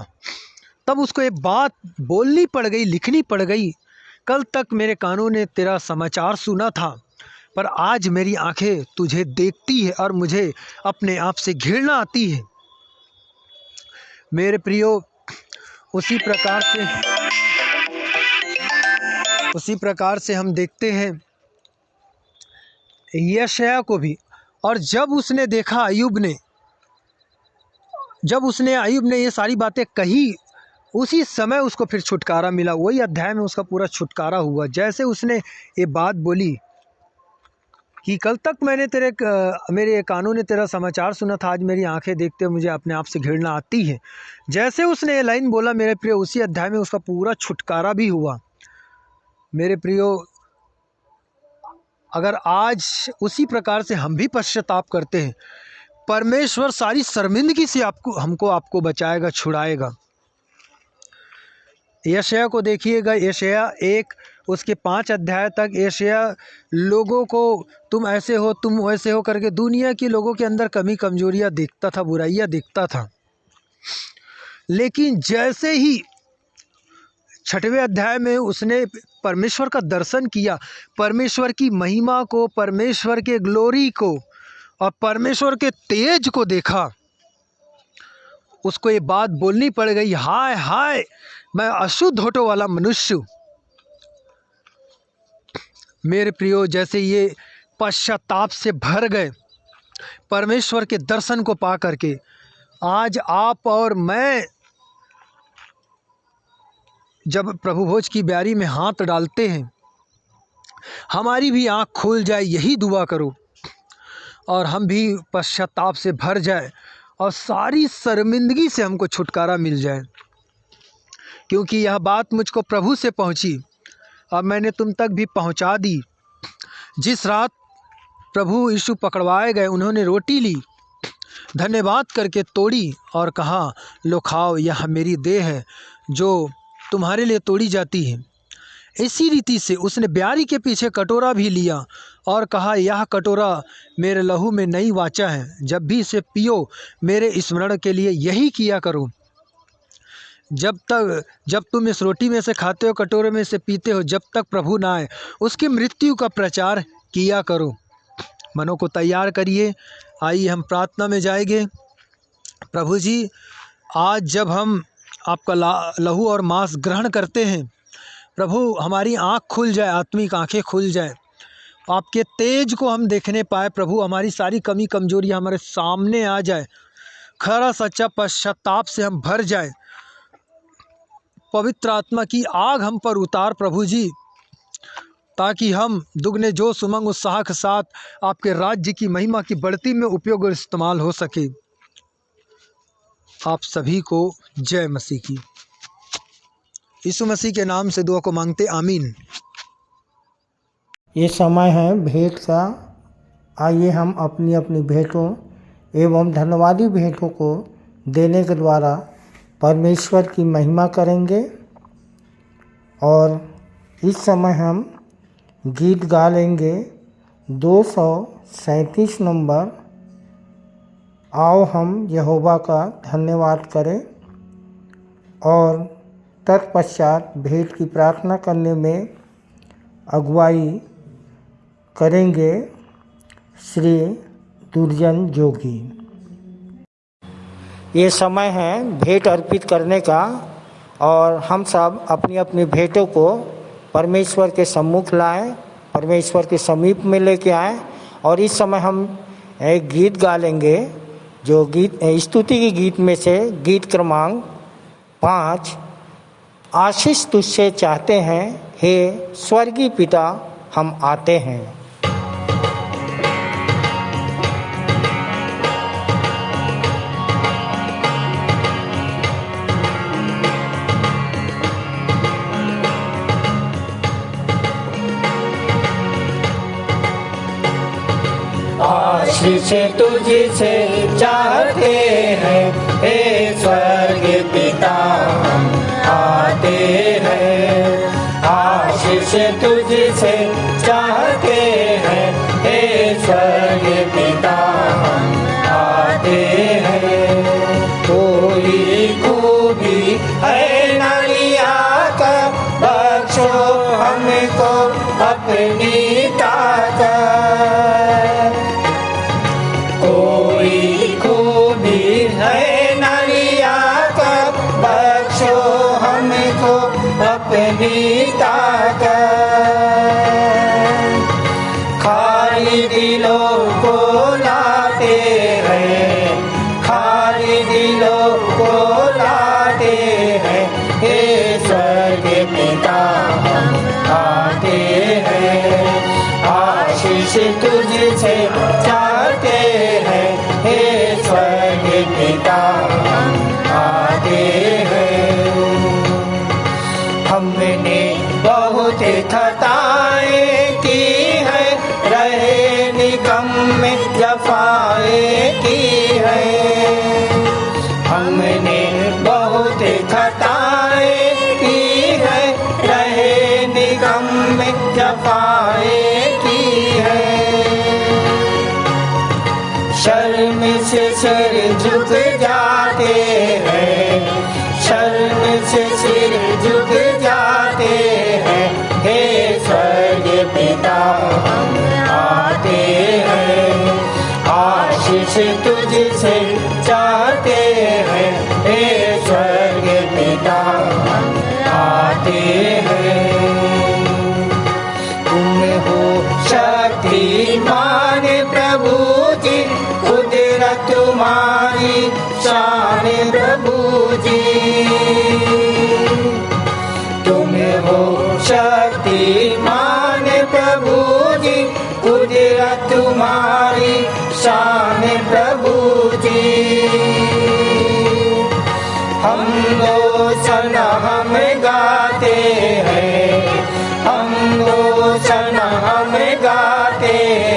तब उसको एक बात बोलनी पड़ गई, लिखनी पड़ गई, कल तक मेरे कानों ने तेरा समाचार सुना था, पर आज मेरी आंखें तुझे देखती है और मुझे अपने आप से घृणा आती है। मेरे प्रियो, उसी प्रकार से उसी प्रकार से हम देखते हैं यशायाह को भी। और जब उसने देखा अय्यूब ने ये सारी बातें कही, उसी समय उसको फिर छुटकारा मिला। वही अध्याय में उसका पूरा छुटकारा हुआ। जैसे उसने ये बात बोली कि कल तक मेरे कानों ने तेरा समाचार सुना था, आज मेरी आंखें देखते मुझे अपने आप से घृणा आती है। जैसे उसने ये लाइन बोला मेरे प्रियो, उसी अध्याय में उसका पूरा छुटकारा भी हुआ। मेरे प्रियो, अगर आज उसी प्रकार से हम भी पश्चाताप करते हैं, परमेश्वर सारी शर्मिंदगी से आपको बचाएगा, छुड़ाएगा। यशायाह को देखिएगा, यशायाह 1 उसके 5 अध्याय तक यशायाह लोगों को तुम ऐसे हो, तुम वैसे हो करके दुनिया के लोगों के अंदर कमी कमजोरियां देखता था, बुराइयां देखता था। लेकिन जैसे ही 6वें अध्याय में उसने परमेश्वर का दर्शन किया, परमेश्वर की महिमा को, परमेश्वर के ग्लोरी को और परमेश्वर के तेज को देखा, उसको ये बात बोलनी पड़ गई, हाय हाय मैं अशुद्ध होठों वाला मनुष्य। मेरे प्रियो, जैसे ये पश्चाताप से भर गए परमेश्वर के दर्शन को पा करके, आज आप और मैं जब प्रभु भोज की ब्यारी में हाथ डालते हैं, हमारी भी आँख खुल जाए, यही दुआ करो, और हम भी पश्चाताप से भर जाए और सारी शर्मिंदगी से हमको छुटकारा मिल जाए। क्योंकि यह बात मुझको प्रभु से पहुंची और मैंने तुम तक भी पहुंचा दी। जिस रात प्रभु यीशु पकड़वाए गए, उन्होंने रोटी ली, धन्यवाद करके तोड़ी और कहा, लो खाओ, यह मेरी देह है जो तुम्हारे लिए तोड़ी जाती है। इसी रीति से उसने ब्यारी के पीछे कटोरा भी लिया और कहा, यह कटोरा मेरे लहू में नई वाचा है, जब भी इसे पियो मेरे स्मरण के लिए यही किया करो। जब तुम इस रोटी में से खाते हो, कटोरे में से पीते हो, जब तक प्रभु ना आए उसकी मृत्यु का प्रचार किया करो। मनों को तैयार करिए, आइए हम प्रार्थना में जाएंगे। प्रभु जी, आज जब हम आपका लहू और मांस ग्रहण करते हैं, प्रभु हमारी आँख खुल जाए, आत्मिक आँखें खुल जाए, आपके तेज को हम देखने पाए। प्रभु हमारी सारी कमी कमजोरी हमारे सामने आ जाए, खरा सच्चा पश्चाताप से हम भर जाए। पवित्र आत्मा की आग हम पर उतार प्रभु जी, ताकि हम दुगने जोश उमंग उत्साह के साथ आपके राज्य की महिमा की बढ़ती में उपयोग और इस्तेमाल हो सके। आप सभी को जय मसीह की। यीशु मसीह के नाम से दुआ को मांगते, आमीन। ये समय है भेंट का। आइए हम अपनी अपनी भेंटों एवं धन्यवादी भेंटों को देने के द्वारा परमेश्वर की महिमा करेंगे। और इस समय हम गीत गा लेंगे 237 नंबर, आओ हम यहोवा का धन्यवाद करें। और तत्पश्चात भेंट की प्रार्थना करने में अगुवाई करेंगे श्री दुर्जन जोगी। ये समय है भेंट अर्पित करने का और हम सब अपनी अपनी भेंटों को परमेश्वर के सम्मुख लाएं, परमेश्वर के समीप में लेके आएं। और इस समय हम एक गीत गा लेंगे, जो गीत स्तुति के गीत में से गीत क्रमांक 5, आशीष तुझसे चाहते हैं हे स्वर्गीय पिता हम आते हैं। आशीष तुझसे चाहते हैं हे स्वर्गीय पिता हम आते हैं। आशीष तुझसे चाहते हैं हे स्वर्गीय पिता हम आते हैं। कोई खूबी है नलिया का, बख्शो हमको अपनी ताकत। कोई खूबी है नलिया का, बख्शो हमको अपनी पिता कर, खाली दिलों को लाते हैं, खाली दिलों को लाते हैं। हे स्वर्ग पिता हम आते हैं, आशीष तुझसे चाहते हैं। हे स्वर्ग पिता हम आते हैं। हमने बहुत खताएं की है, रहे निगम में जफाएं की है। हमने बहुत खताएं की है, रहे निगम में जफाएं की है। शर्म से सिर झुक जाते हैं, शर्म से सिर झुक जाते हैं। हे स्वर्ग पिता हम आते हैं, आशीष तुझसे चाहते हैं। हे स्वर्ग पिता हम आते हैं। तुम हो शक्तिमान प्रभु जी, कुदरत तुम्हारी शान प्रभु जी। तुम हो शक्तिमान प्रभु जी, कुदरत तुम्हारी शान प्रभु जी। हम रोशन हम गाते हैं, हम रोशन हम गाते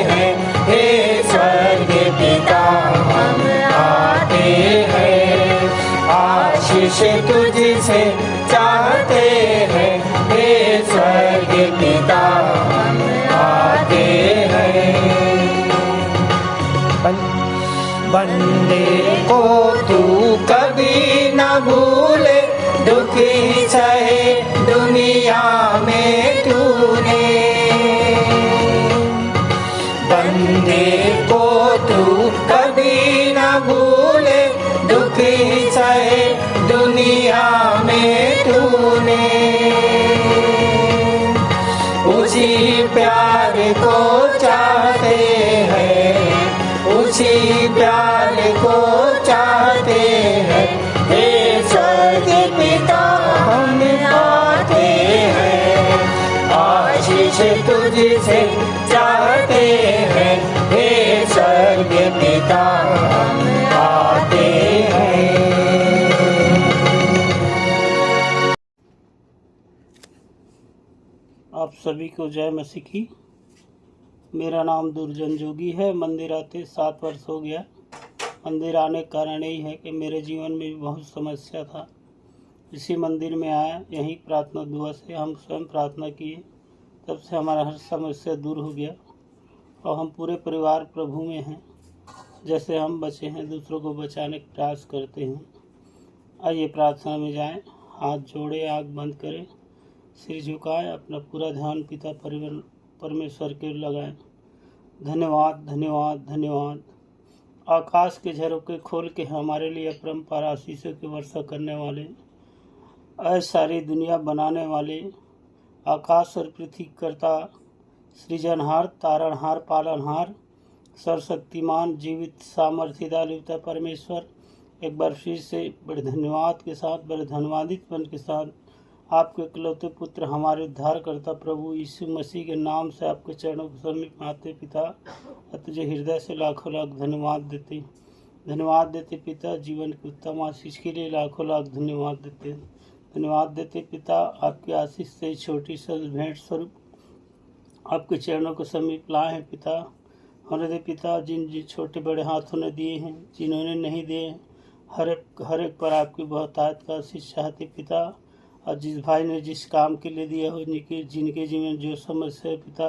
हैं। हे स्वर्ग पिता हम आते हैं, आशीष तुझसे चाहते हैं। हे स्वर्ग पिता हम आते हैं। बंदे को तू कभी न भूले, दुखी सहे दुनिया में तूने। बंदे को तू कभी न भूले, दुखी सहे दुनिया में तूने। उसी प्यार को चाहते हैं, उसी प्यार को चाहते हैं। हे स्वर्ग पिता हम आते हैं, आशीष तुझसे चाहते हैं। हे स्वर्ग पिता हम आते हैं। आप सभी को जय मसीह की। मेरा नाम दुर्जन जोगी है। मंदिर आते 7 वर्ष हो गया। मंदिर आने का कारण यही है कि मेरे जीवन में भी बहुत समस्या था। इसी मंदिर में आया, यहीं प्रार्थना दुआ से हम स्वयं प्रार्थना किए, तब से हमारा हर समस्या दूर हो गया और हम पूरे परिवार प्रभु में हैं। जैसे हम बचे हैं, दूसरों को बचाने का प्रयास करते हैं। आइए प्रार्थना में जाएं, हाथ जोड़े, आँख बंद करें, सिर झुकाएं, अपना पूरा ध्यान पिता परमेश्वर के लगाएं। धन्यवाद धन्यवाद धन्यवाद। आकाश के झरोखे खोल के हमारे लिए अपरंपार आशीषों की वर्षा करने वाले, सारी दुनिया बनाने वाले, आकाश और पृथ्वी कर्ता, सृजनहार, तारणहार, पालनहार, सर्वशक्तिमान, जीवित, सामर्थ्यदाता परमेश्वर, एक बार फिर से बड़े धन्यवाद के साथ, बड़े धन्यवादित मन के साथ आपके इकलौते पुत्र हमारे उद्धारकर्ता प्रभु यीशु मसीह के नाम से आपके चरणों के समीप आते पिता, तुझे हृदय से लाखों लाख धन्यवाद देते पिता। जीवन के उत्तम आशीष के लिए लाखों लाख धन्यवाद देते पिता। आपकी आशीष से छोटी सी भेंट स्वरूप आपके चरणों के समीप लाए हैं पिता। होने दे पिता, जिन छोटे बड़े हाथों ने दिए हैं, जिन्होंने नहीं दिए, हर एक पर आपकी बहुतायत का आशीष चाहते पिता। और जिस भाई ने जिस काम के लिए दिया हो, जिनके जीवन जो समस्या है पिता,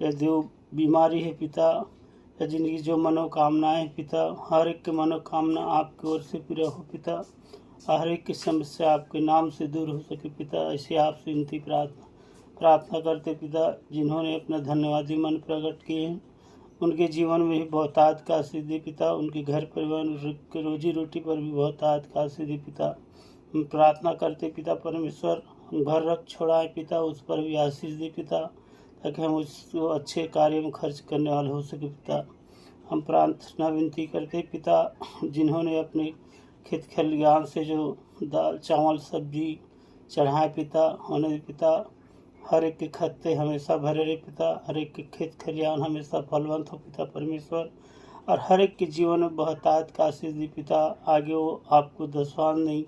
या जो बीमारी है पिता, या जिनकी जो मनोकामनाएं हैं पिता, हर एक की मनोकामना आपकी ओर से पूरा हो पिता। हर एक की समस्या आपके नाम से दूर हो सके पिता। ऐसे आपसे विनती प्रार्थना करते पिता। जिन्होंने अपना धन्यवादी मन प्रकट किए हैं, उनके जीवन में भी बहुतायत का आशीष दे पिता। उनके घर परिवार के रोजी रोटी पर भी बहुतायत का आशीष दे पिता। हम प्रार्थना करते पिता परमेश्वर, घर रख छोड़ाए पिता, उस पर भी आशीष दे पिता, ताकि हम उसको अच्छे कार्य में खर्च करने वाले हो सके पिता। हम प्रार्थना विनती करते पिता, जिन्होंने अपने खेत खलिहान से जो दाल चावल सब्जी चढ़ाए पिता, होने दे पिता, हर एक के खत्ते हमेशा भरे रहे पिता, हर एक के खेत खलिहान हमेशा फलवंत हो पिता परमेश्वर, और हर एक के जीवन में बहुतायत का आशीष दी पिता। आगे वो आपको दसवान नहीं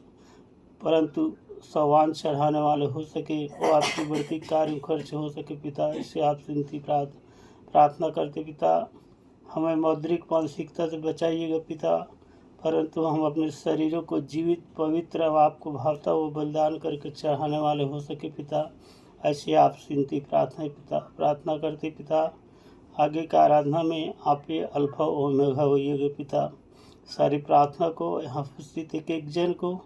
परंतु सवान चढ़ाने वाले हो सके, वो आपकी बढ़ती कार्य खर्च हो सके पिता। इससे आपसे विनती प्रार्थना करते पिता, हमें मौद्रिक मानसिकता से बचाइएगा पिता, परंतु हम अपने शरीरों को जीवित पवित्र और आपको भावता वो बलिदान करके चढ़ाने वाले हो सके पिता। ऐसे आपसे विनती प्रार्थना करते पिता। आगे का आराधना में आप ये अल्फा ओमेगा होइएगा पिता। सारी प्रार्थना को यहाँ उपस्थित एक एक जन को,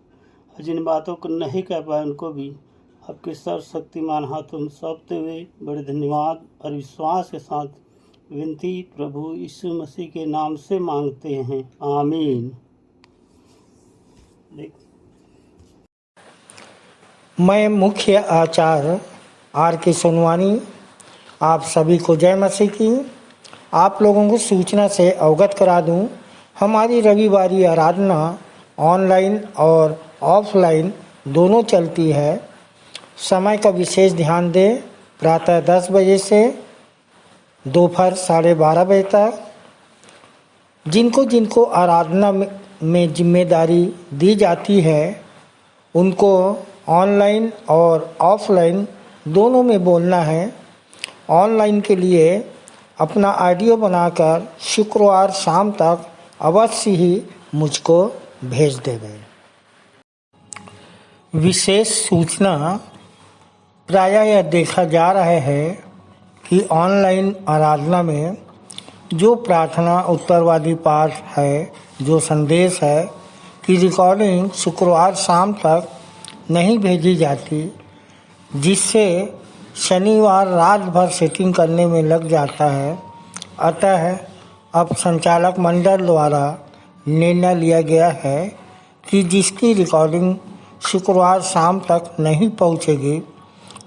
जिन बातों को नहीं कह पाए उनको भी आपके सर्वशक्तिमान हाथों में सौंपते हुए बड़े धन्यवाद और विश्वास के साथ विनती प्रभु यीशु मसीह के नाम से मांगते हैं, आमीन। मैं मुख्य आचार्य R.K. सोनवानी आप सभी को जय मसीह की। आप लोगों को सूचना से अवगत करा दूं, हमारी रविवारी आराधना ऑनलाइन और ऑफलाइन दोनों चलती है। समय का विशेष ध्यान दें, प्रातः 10 बजे से दोपहर 12:30 बजे तक। जिनको आराधना में जिम्मेदारी दी जाती है उनको ऑनलाइन और ऑफलाइन दोनों में बोलना है। ऑनलाइन के लिए अपना ऑडियो बनाकर शुक्रवार शाम तक अवश्य ही मुझको भेज देवे। विशेष सूचना प्रायः यह देखा जा रहा है कि ऑनलाइन आराधना में जो प्रार्थना उत्तरवादी पाठ है, जो संदेश है कि रिकॉर्डिंग शुक्रवार शाम तक नहीं भेजी जाती, जिससे शनिवार रात भर सेटिंग करने में लग जाता है। अतः अब संचालक मंडल द्वारा निर्णय लिया गया है कि जिसकी रिकॉर्डिंग शुक्रवार शाम तक नहीं पहुंचेगी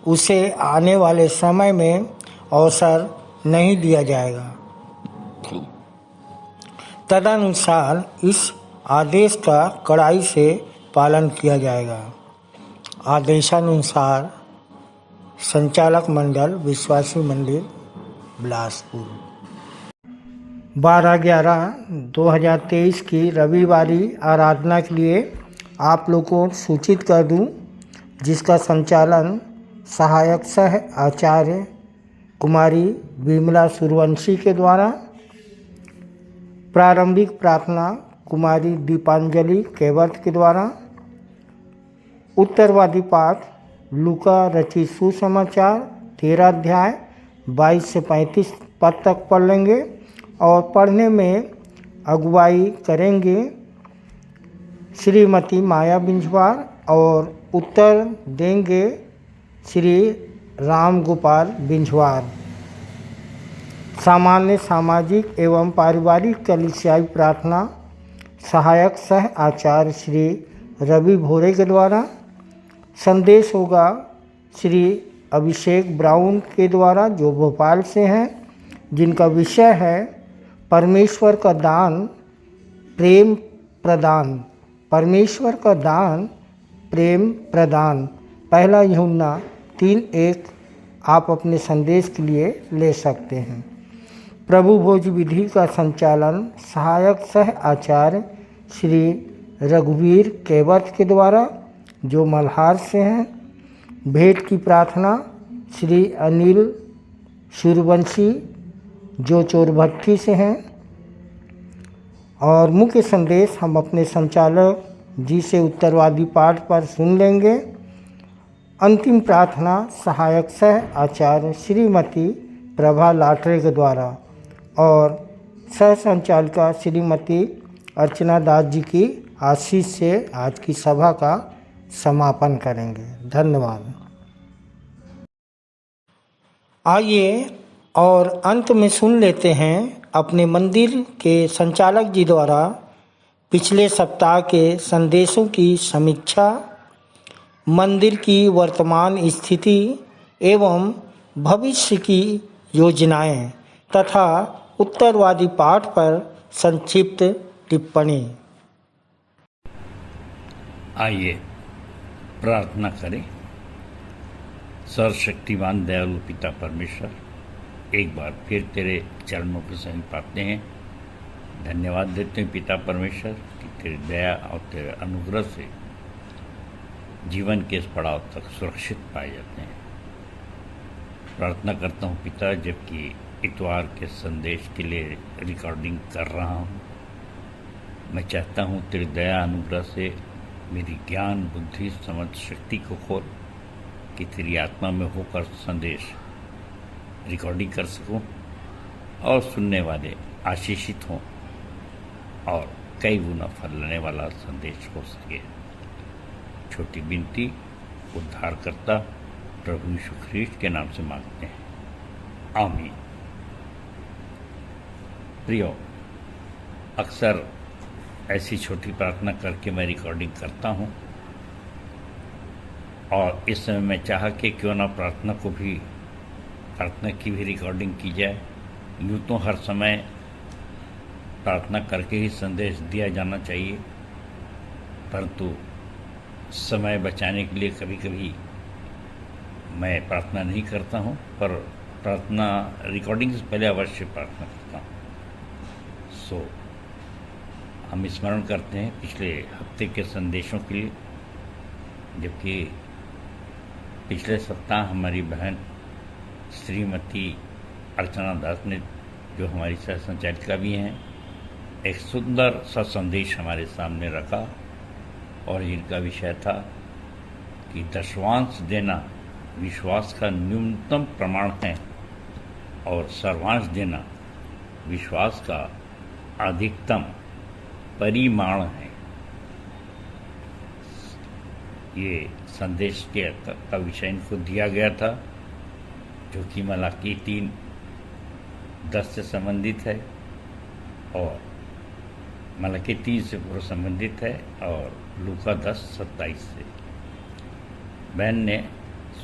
उसे आने वाले समय में अवसर नहीं दिया जाएगा। तदनुसार इस आदेश का कड़ाई से पालन किया जाएगा। आदेशानुसार संचालक मंडल विश्वासी मंदिर बिलासपुर। 12/11/2023 की रविवारी आराधना के लिए आप लोगों को सूचित कर दूं, जिसका संचालन सहायक सह आचार्य कुमारी विमला सूर्यवंशी के द्वारा, प्रारंभिक प्रार्थना कुमारी दीपांजलि केवट के द्वारा, उत्तरवादी पाठ लूका रचित सुसमाचार 13 अध्याय 22 से 35 पद तक पढ़ लेंगे और पढ़ने में अगुवाई करेंगे श्रीमती माया बिंझवार और उत्तर देंगे श्री राम गोपाल बिंझवार। सामान्य सामाजिक एवं पारिवारिक कलीसियाई प्रार्थना सहायक सह आचार्य श्री रवि भोरे के द्वारा। संदेश होगा श्री अभिषेक ब्राउन के द्वारा, जो भोपाल से हैं, जिनका विषय है परमेश्वर का दान प्रेम प्रदान। परमेश्वर का दान प्रेम प्रदान। 1 यूहन्ना 3:1 आप अपने संदेश के लिए ले सकते हैं। प्रभु भोज विधि का संचालन सहायक सह आचार्य श्री रघुवीर केवट के द्वारा, जो मल्हार से हैं। भेंट की प्रार्थना श्री अनिल सूर्यवंशी, जो चोरभट्टी से हैं। और मुख्य संदेश हम अपने संचालक जी से उत्तरवादी पाठ पर सुन लेंगे। अंतिम प्रार्थना सहायक सह आचार्य श्रीमती प्रभा लाटरे के द्वारा और सह संचालिका श्रीमती अर्चना दास जी की आशीष से आज की सभा का समापन करेंगे। धन्यवाद। आइए और अंत में सुन लेते हैं अपने मंदिर के संचालक जी द्वारा पिछले सप्ताह के संदेशों की समीक्षा मंदिर की वर्तमान स्थिति एवं भविष्य की योजनाएं तथा उत्तरवादी पाठ पर संक्षिप्त टिप्पणी। आइए प्रार्थना करें। सर्वशक्तिमान दयालु पिता परमेश्वर, एक बार फिर तेरे चरणों के समीप पाते हैं। धन्यवाद देते हैं पिता परमेश्वर कि तेरी दया और तेरे अनुग्रह से जीवन के इस पड़ाव तक सुरक्षित पाए जाते हैं। प्रार्थना करता हूँ पिता, जबकि इतवार के संदेश के लिए रिकॉर्डिंग कर रहा हूँ, मैं चाहता हूँ तेरी दया अनुग्रह से मेरी ज्ञान बुद्धि समझ शक्ति को खोल कि तेरी आत्मा में होकर संदेश रिकॉर्डिंग कर सकूं और सुनने वाले आशीषित हों और कई गुना फल लेने वाला संदेश हो सके। छोटी विनती उद्धारकर्ता प्रभु यीशु ख्रीस्त के नाम से मांगते हैं, आमीन। प्रियो, अक्सर ऐसी छोटी प्रार्थना करके मैं रिकॉर्डिंग करता हूँ और इस समय मैं चाहा कि क्यों ना प्रार्थना की भी रिकॉर्डिंग की जाए। यूँ तो हर समय प्रार्थना करके ही संदेश दिया जाना चाहिए, परंतु समय बचाने के लिए कभी कभी मैं प्रार्थना नहीं करता हूँ, पर प्रार्थना रिकॉर्डिंग से पहले अवश्य प्रार्थना करता हूँ। सो हम स्मरण करते हैं पिछले हफ्ते के संदेशों के लिए, जबकि पिछले सप्ताह हमारी बहन श्रीमती अर्चना दास ने, जो हमारी सह संचालिका भी हैं, एक सुंदर सा संदेश हमारे सामने रखा और इनका विषय था कि दशवांश देना विश्वास का न्यूनतम प्रमाण है और सर्वांश देना विश्वास का अधिकतम परिमाण है। ये संदेश का विषय इनको दिया गया था, जो कि मलाकी 3:10 से संबंधित है और मलाकी 3 से पूरा संबंधित है और लूका 10:27 से। बहन ने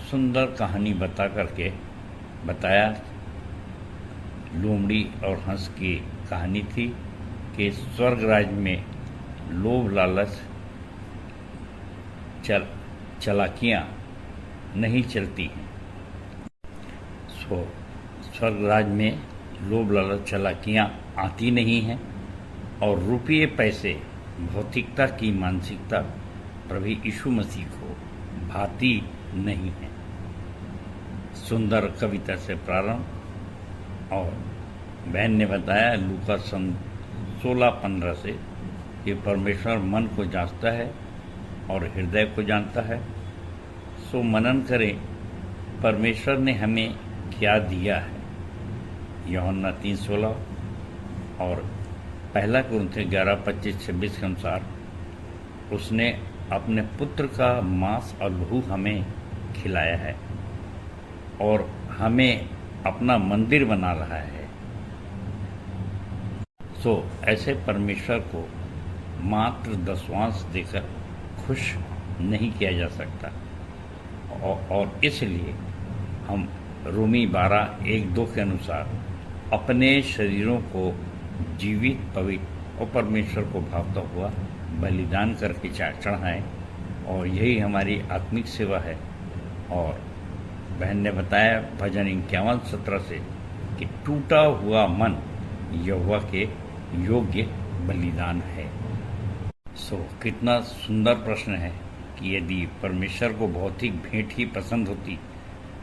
सुंदर कहानी बता करके बताया, लोमड़ी और हंस की कहानी थी कि स्वर्ग राज्य में लोभ लालच चालाकियाँ नहीं चलती हैं। स्वर्ग राज्य में लोभ लालच चालाकियाँ आती नहीं हैं और रुपये पैसे भौतिकता की मानसिकता प्रभु यीशु मसीह को भाती नहीं है। सुंदर कविता से प्रारंभ और बहन ने बताया लूका 16:15 से कि परमेश्वर मन को जांचता है और हृदय को जानता है। सो मनन करें परमेश्वर ने हमें क्या दिया है। यूहन्ना 3:16 और 1 कुरिन्थियों 11:25-26 के अनुसार उसने अपने पुत्र का मांस और लहू हमें खिलाया है और हमें अपना मंदिर बना रहा है। सो ऐसे परमेश्वर को मात्र दशवांश देकर खुश नहीं किया जा सकता और इसलिए हम रोमी 12:1-2 के अनुसार अपने शरीरों को जीवित पवित्र और परमेश्वर को भावता हुआ बलिदान करके चढ़ाएं और यही हमारी आत्मिक सेवा है। और बहन ने बताया भजन 51:17 से कि टूटा हुआ मन यहोवा के योग्य बलिदान है। सो कितना सुंदर प्रश्न है कि यदि परमेश्वर को भौतिक भेंट ही पसंद होती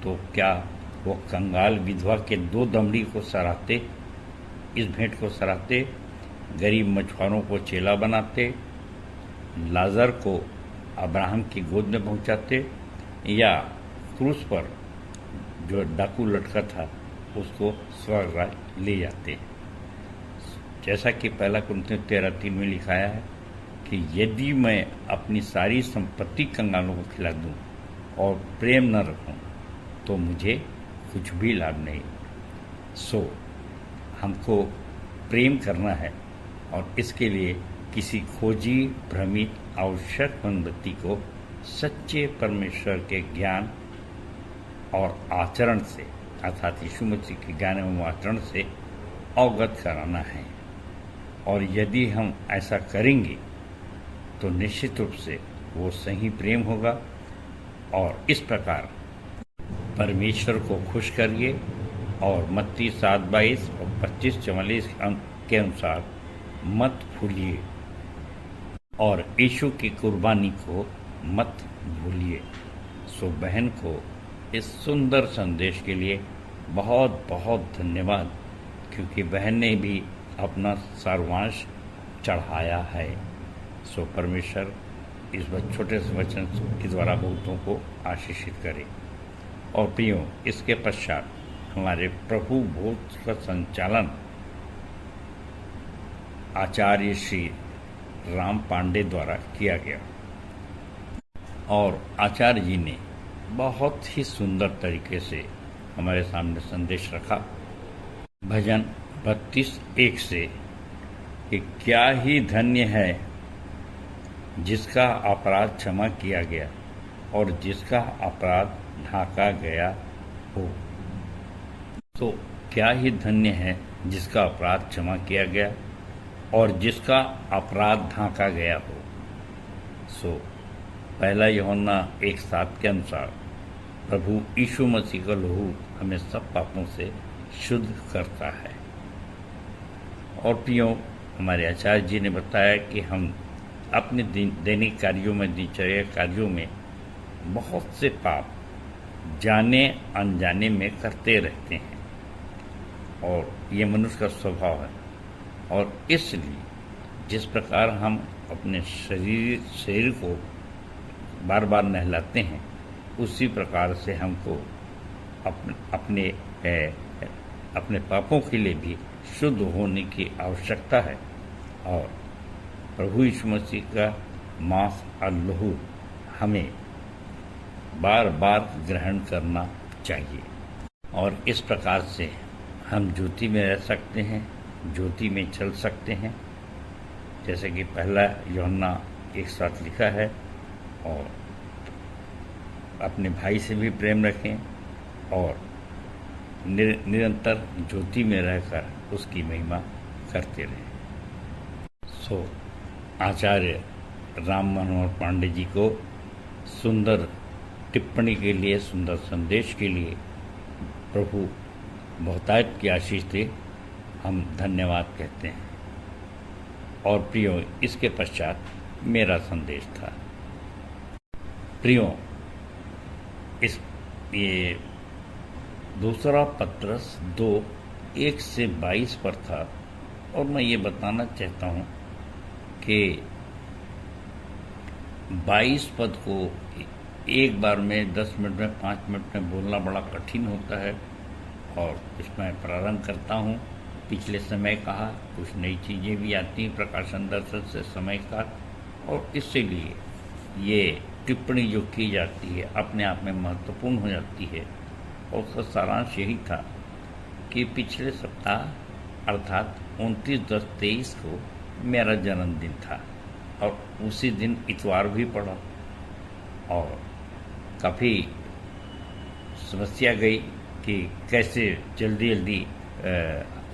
तो क्या वो कंगाल विधवा के 2 दमड़ी को सराहते, इस भेंट को सराहते, गरीब मछुआरों को चेला बनाते, लाजर को अब्राहम की गोद में पहुंचाते या क्रूस पर जो डाकू लटका था उसको स्वर्ग राज्य ले जाते। जैसा कि 1 कुरिन्थियों 13:3 में लिखाया है कि यदि मैं अपनी सारी संपत्ति कंगालों को खिला दूं और प्रेम न रखूं तो मुझे कुछ भी लाभ नहीं। सो हमको प्रेम करना है और इसके लिए किसी खोजी भ्रमित आवश्यक व्यक्ति को सच्चे परमेश्वर के ज्ञान और आचरण से, अर्थात यीशु मसीह के ज्ञान एवं आचरण से अवगत कराना है। और यदि हम ऐसा करेंगे तो निश्चित रूप से वो सही प्रेम होगा। और इस प्रकार परमेश्वर को खुश करिए और मत्ती 7:22 और 25:44 के अनुसार मत भूलिए और यीशु की कुर्बानी को मत भूलिए। सो बहन को इस सुंदर संदेश के लिए बहुत बहुत धन्यवाद, क्योंकि बहन ने भी अपना सर्वांश चढ़ाया है। सो परमेश्वर इस छोटे से वचन के द्वारा बहुतों को आशीषित करे। और प्रियो, इसके पश्चात हमारे प्रभु भोज का संचालन आचार्य श्री राम पांडे द्वारा किया गया और आचार्य जी ने बहुत ही सुंदर तरीके से हमारे सामने संदेश रखा। भजन 32:1 से कि क्या ही धन्य है जिसका अपराध क्षमा किया गया और जिसका अपराध ढाका गया हो। तो क्या ही धन्य है जिसका अपराध क्षमा किया गया और जिसका अपराध ढाका गया हो। सो 1 यूहन्ना 1:7 के अनुसार प्रभु यीशु मसीह का लहू हमें सब पापों से शुद्ध करता है। और प्रियो, हमारे आचार्य जी ने बताया कि हम अपने दैनिक कार्यों में, दिनचर्या कार्यों में बहुत से पाप जाने अनजाने में करते रहते हैं और ये मनुष्य का स्वभाव है। और इसलिए जिस प्रकार हम अपने शरीर को बार बार नहलाते हैं, उसी प्रकार से हमको अपने पापों के लिए भी शुद्ध होने की आवश्यकता है। और प्रभु यीशु मसीह का मांस और लहू हमें बार बार ग्रहण करना चाहिए। और इस प्रकार से हम ज्योति में रह सकते हैं, ज्योति में चल सकते हैं, जैसे कि 1 यूहन्ना 1:7 लिखा है। और अपने भाई से भी प्रेम रखें और निरंतर ज्योति में रहकर उसकी महिमा करते रहें। सो आचार्य राम मनोहर पांडे जी को सुंदर टिप्पणी के लिए, सुंदर संदेश के लिए प्रभु बहुतायत की आशीष दे, हम धन्यवाद कहते हैं। और प्रियो, इसके पश्चात मेरा संदेश था। प्रियो, ये दूसरा पत्रस 2:1 से 22 पर था। और मैं ये बताना चाहता हूँ कि 22 पद को एक बार में 10 मिनट में, 5 मिनट में बोलना बड़ा कठिन होता है। और इसमें प्रारंभ करता हूँ। पिछले समय कहा, कुछ नई चीज़ें भी आती हैं प्रकाशन दर्शन से समय का, और इसीलिए ये टिप्पणी जो की जाती है अपने आप में महत्वपूर्ण हो जाती है। और उसका सारांश यही था कि पिछले सप्ताह अर्थात 29/10/23 को मेरा जन्मदिन था और उसी दिन इतवार भी पड़ा। और काफ़ी समस्या गई कि कैसे जल्दी जल्दी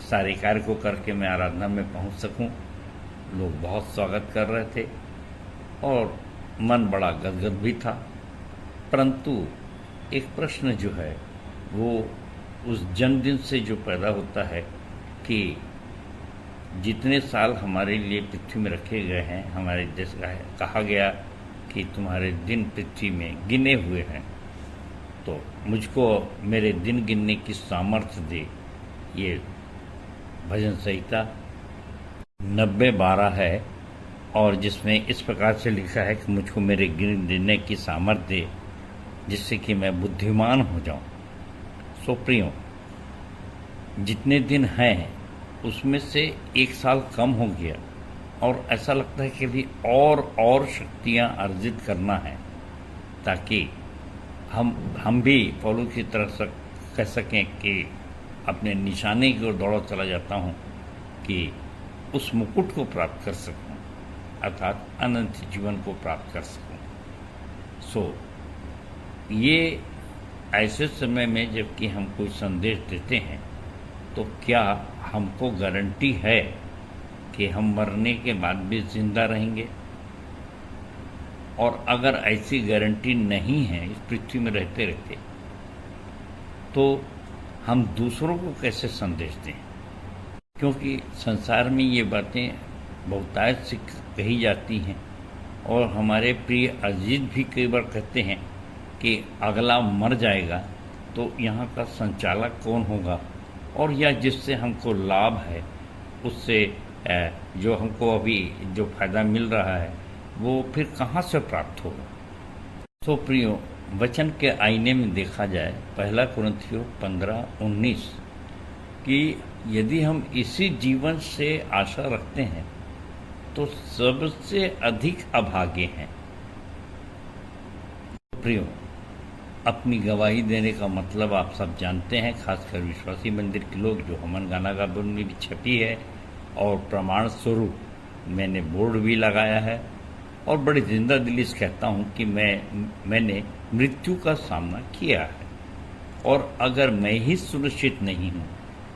सारे कार्य को करके मैं आराधना में पहुंच सकूं। लोग बहुत स्वागत कर रहे थे और मन बड़ा गदगद भी था। परंतु एक प्रश्न जो है वो उस जन्मदिन से जो पैदा होता है कि जितने साल हमारे लिए पृथ्वी में रखे गए हैं, हमारे देश का है, कहा गया कि तुम्हारे दिन पृथ्वी में गिने हुए हैं, तो मुझको मेरे दिन गिनने की सामर्थ्य दे। ये भजन संहिता 90:12 है और जिसमें इस प्रकार से लिखा है कि मुझको मेरे गिनने की सामर्थ्य दे जिससे कि मैं बुद्धिमान हो जाऊं। सो प्रियो, जितने दिन हैं उसमें से 1 साल कम हो गया और ऐसा लगता है कि भी और शक्तियां अर्जित करना है ताकि हम भी पौलुस की तरह से कह सकें कि अपने निशाने की ओर दौड़ा चला जाता हूं कि उस मुकुट को प्राप्त कर सकूं, अर्थात अनंत जीवन को प्राप्त कर सकूं। सो ये ऐसे समय में जबकि हम कोई संदेश देते हैं तो क्या हमको गारंटी है कि हम मरने के बाद भी जिंदा रहेंगे? और अगर ऐसी गारंटी नहीं है इस पृथ्वी में रहते रहते, तो हम दूसरों को कैसे संदेश दें? क्योंकि संसार में ये बातें बहुतायत से कही जाती हैं और हमारे प्रिय अजीत भी कई बार कहते हैं कि अगला मर जाएगा तो यहाँ का संचालक कौन होगा, और या जिससे हमको लाभ है उससे जो हमको अभी जो फायदा मिल रहा है वो फिर कहाँ से प्राप्त होगा। तो प्रियो, वचन के आईने में देखा जाए 1 कुरिन्थियों 15:19 कि यदि हम इसी जीवन से आशा रखते हैं तो सबसे अधिक अभागे हैं। प्रियो, अपनी गवाही देने का मतलब आप सब जानते हैं, खासकर विश्वासी मंदिर के लोग, जो हमन गाना गाबन में भी छपी है और प्रमाण स्वरूप मैंने बोर्ड भी लगाया है और बड़ी जिंदा दिली से कहता हूँ कि मैंने मृत्यु का सामना किया है। और अगर मैं ही सुरक्षित नहीं हूँ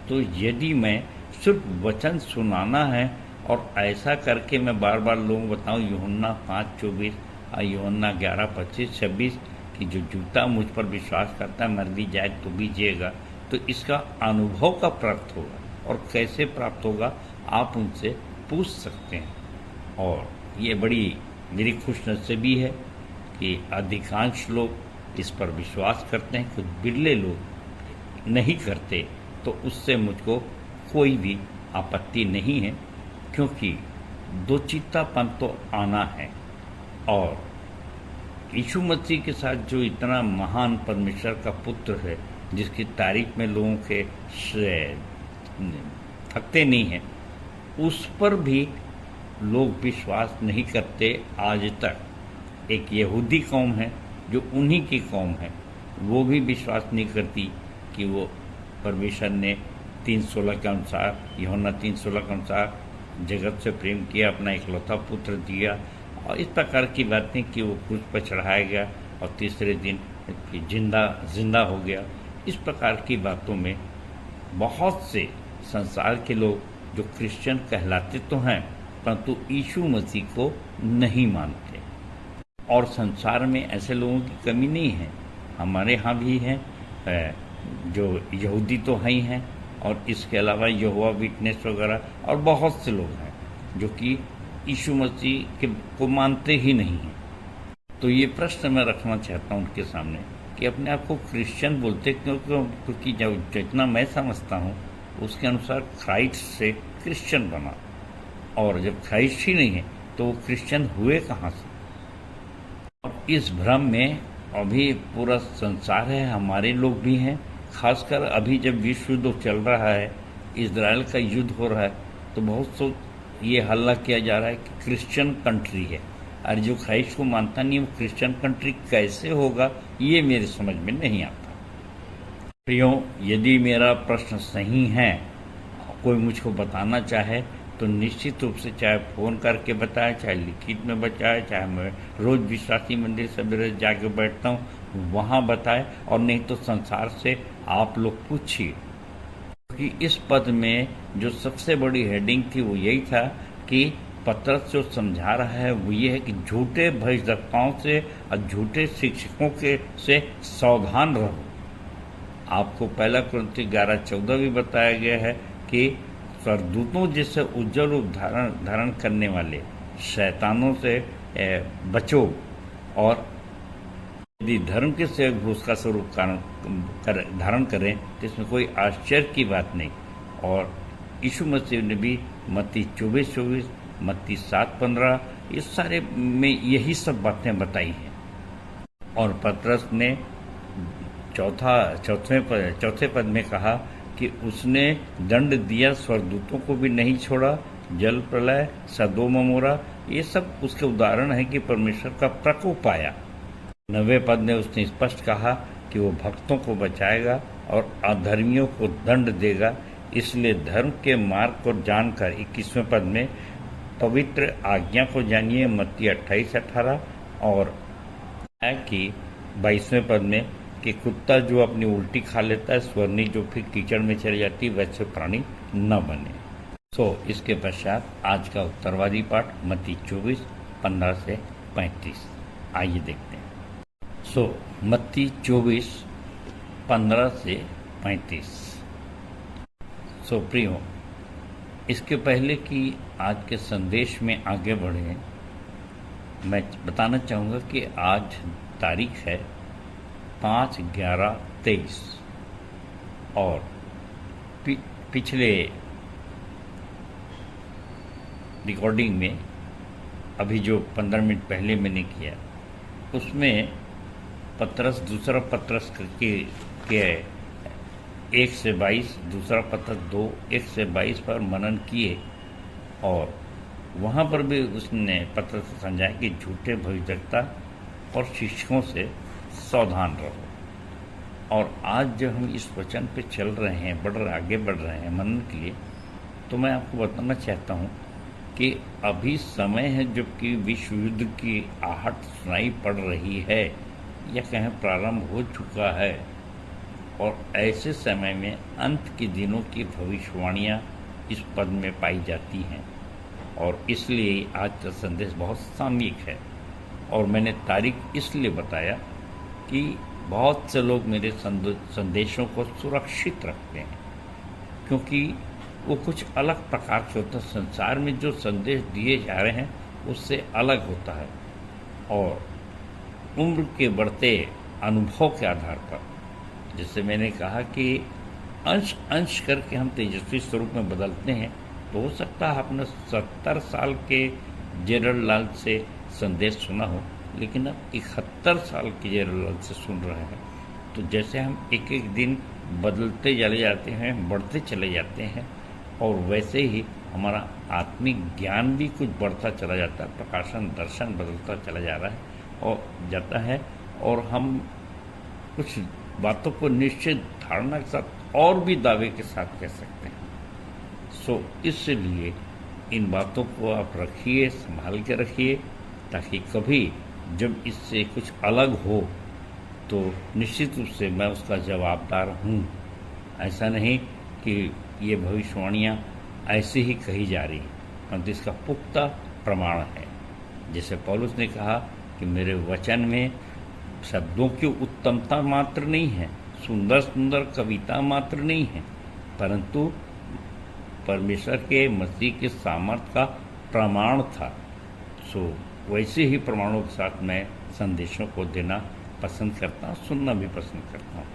तो यदि मैं सिर्फ वचन सुनाना है और ऐसा करके मैं बार बार लोगों को बताऊँ यूहन्ना 5:24 और यूहन्ना 11:25-26 कि जो जूता मुझ पर विश्वास करता है मर भी जाए तो भी जिएगा, तो इसका अनुभव का प्राप्त होगा। और कैसे प्राप्त होगा आप उनसे पूछ सकते हैं। और ये बड़ी मेरी खुशनसीबी है कि अधिकांश लोग इस पर विश्वास करते हैं, कुछ बिरले लोग नहीं करते, तो उससे मुझको कोई भी आपत्ति नहीं है, क्योंकि दो चित्तापन तो आना है। और यीशु मसीह के साथ जो इतना महान परमेश्वर का पुत्र है, जिसकी तारीफ में लोगों के थकते नहीं हैं, उस पर भी लोग विश्वास नहीं करते आज तक। एक यहूदी कौम है जो उन्हीं की कौम है, वो भी विश्वास नहीं करती कि वो परमेश्वर ने 3:16 के अनुसार, यूहन्ना 3:16 के अनुसार जगत से प्रेम किया, अपना इकलौता पुत्र दिया, और इस प्रकार की बातें कि वो क्रूस पर चढ़ाया गया और तीसरे दिन जिंदा हो गया। इस प्रकार की बातों में बहुत से संसार के लोग जो क्रिश्चियन कहलाते तो हैं, परंतु यीशु मसीह को नहीं मानते। और संसार में ऐसे लोगों की कमी नहीं है, हमारे यहाँ भी हैं, जो यहूदी तो हैं ही हैं, और इसके अलावा यहोवा विटनेस वगैरह और बहुत से लोग हैं जो कि यीशु मसीह को मानते ही नहीं हैं। तो ये प्रश्न मैं रखना चाहता हूँ उनके सामने कि अपने आप को क्रिश्चियन बोलते क्योंकि जितना मैं समझता हूँ उसके अनुसार क्राइस्ट से क्रिश्चियन बना, और जब क्राइस्ट ही नहीं है तो वो क्रिश्चियन हुए कहाँ से? और इस भ्रम में अभी पूरा संसार है, हमारे लोग भी हैं। खासकर अभी जब विश्व युद्ध चल रहा है, इजराइल का युद्ध हो रहा है, तो बहुत सो ये हल्ला किया जा रहा है कि क्रिश्चियन कंट्री है, और जो क्राइस्ट को मानता नहीं वो क्रिश्चियन कंट्री कैसे होगा, ये मेरे समझ में नहीं आता। प्रियो, यदि मेरा प्रश्न सही है, कोई मुझको बताना चाहे तो निश्चित रूप से चाहे फ़ोन करके बताए, चाहे लिखित में बताए, चाहे मैं रोज़ विश्वासी मंदिर सवेरे जाके बैठता हूँ वहाँ बताए, और नहीं तो संसार से आप लोग पूछिए। कि इस पद में जो सबसे बड़ी हेडिंग थी वो यही था कि पतरस जो समझा रहा है वो ये है कि झूठे भविष्यवक्ताओं से और झूठे शिक्षकों के से सावधान रहो। आपको 1 कुरिन्थियों 11:14 भी बताया गया है कि स्वर्गदूतों जैसे उज्जवल रूप धारण करने वाले शैतानों से बचो, और यदि धर्म के सेवक घूस का स्वरूप धारण करें तो इसमें कोई आश्चर्य की बात नहीं। और यीशु मसीह ने भी मत्ती 24:24, मत्ती 7:15, ये सारे में यही सब बातें बताई हैं। और पतरस ने चौथे पद में कहा कि उसने दंड दिया, स्वर्गदूतों को भी नहीं छोड़ा, जल प्रलय, सदोम अमोरा, ये सब उसके उदाहरण है कि परमेश्वर का प्रकोप आया। 9वें पद में उसने स्पष्ट कहा कि वो भक्तों को बचाएगा और अधर्मियों को दंड देगा। इसलिए धर्म के मार्ग को जानकर 21वें पद में पवित्र आज्ञा को जानिए, मत्ती 28:18, और है कि 22वें पद में कि कुत्ता जो अपनी उल्टी खा लेता है, स्वर्णी जो फिर कीचड़ में चली जाती है, वैसे प्राणी न बने। इसके पश्चात आज का उत्तरवादी पाठ मत्ती 24:15 से 35। आइए देखते हैं। मत्ती 24:15 से 35। प्रियो, इसके पहले कि आज के संदेश में आगे बढ़े, मैं बताना चाहूँगा कि आज तारीख है 5/11/23 और पिछले रिकॉर्डिंग में अभी जो 15 मिनट पहले मैंने किया उसमें पत्रस, दूसरा पत्रस के 1 से 22, दूसरा पत्रस 2 1 से 22 पर मनन किए और वहाँ पर भी उसने पत्र से समझाया कि झूठे भविष्यवक्ता और शिक्षकों से सावधान रहो। और आज जब हम इस वचन पे चल रहे हैं, आगे बढ़ रहे हैं मनन के लिए, तो मैं आपको बताना चाहता हूँ कि अभी समय है जबकि विश्व युद्ध की आहट सुनाई पड़ रही है या कहें प्रारंभ हो चुका है, और ऐसे समय में अंत के दिनों की भविष्यवाणियाँ इस पद में पाई जाती हैं। और इसलिए आज का संदेश बहुत सामयिक है। और मैंने तारीख इसलिए बताया कि बहुत से लोग मेरे संदेशों को सुरक्षित रखते हैं, क्योंकि वो कुछ अलग प्रकार से होता है। संसार में जो संदेश दिए जा रहे हैं उससे अलग होता है, और उम्र के बढ़ते अनुभव के आधार पर, जैसे मैंने कहा कि अंश अंश करके हम तेजस्वी स्वरूप में बदलते हैं, तो हो सकता है आपने 70 साल के जेरल से संदेश सुना हो, लेकिन अब 71 साल के जेरल से सुन रहे हैं। तो जैसे हम एक एक दिन बदलते चले जाते हैं, बढ़ते चले जाते हैं, और वैसे ही हमारा आत्मिक ज्ञान भी कुछ बढ़ता चला जाता है, प्रकाशन दर्शन बदलता चला जा रहा है और जाता है, और हम कुछ बातों को निश्चित धारणा के साथ और भी दावे के साथ कह सकते हैं। इसलिए इन बातों को आप रखिए, संभाल के रखिए, ताकि कभी जब इससे कुछ अलग हो तो निश्चित रूप से मैं उसका जवाबदार हूँ। ऐसा नहीं कि ये भविष्यवाणियाँ ऐसे ही कही जा रही, परंतु इसका पुख्ता प्रमाण है। जैसे पौलुस ने कहा कि मेरे वचन में शब्दों की उत्तमता मात्र नहीं है, सुंदर सुंदर कविता मात्र नहीं है, परंतु परमेश्वर के मसीह के सामर्थ्य का प्रमाण था। वैसे ही प्रमाणों के साथ मैं संदेशों को देना पसंद करता हूँ, सुनना भी पसंद करता हूँ,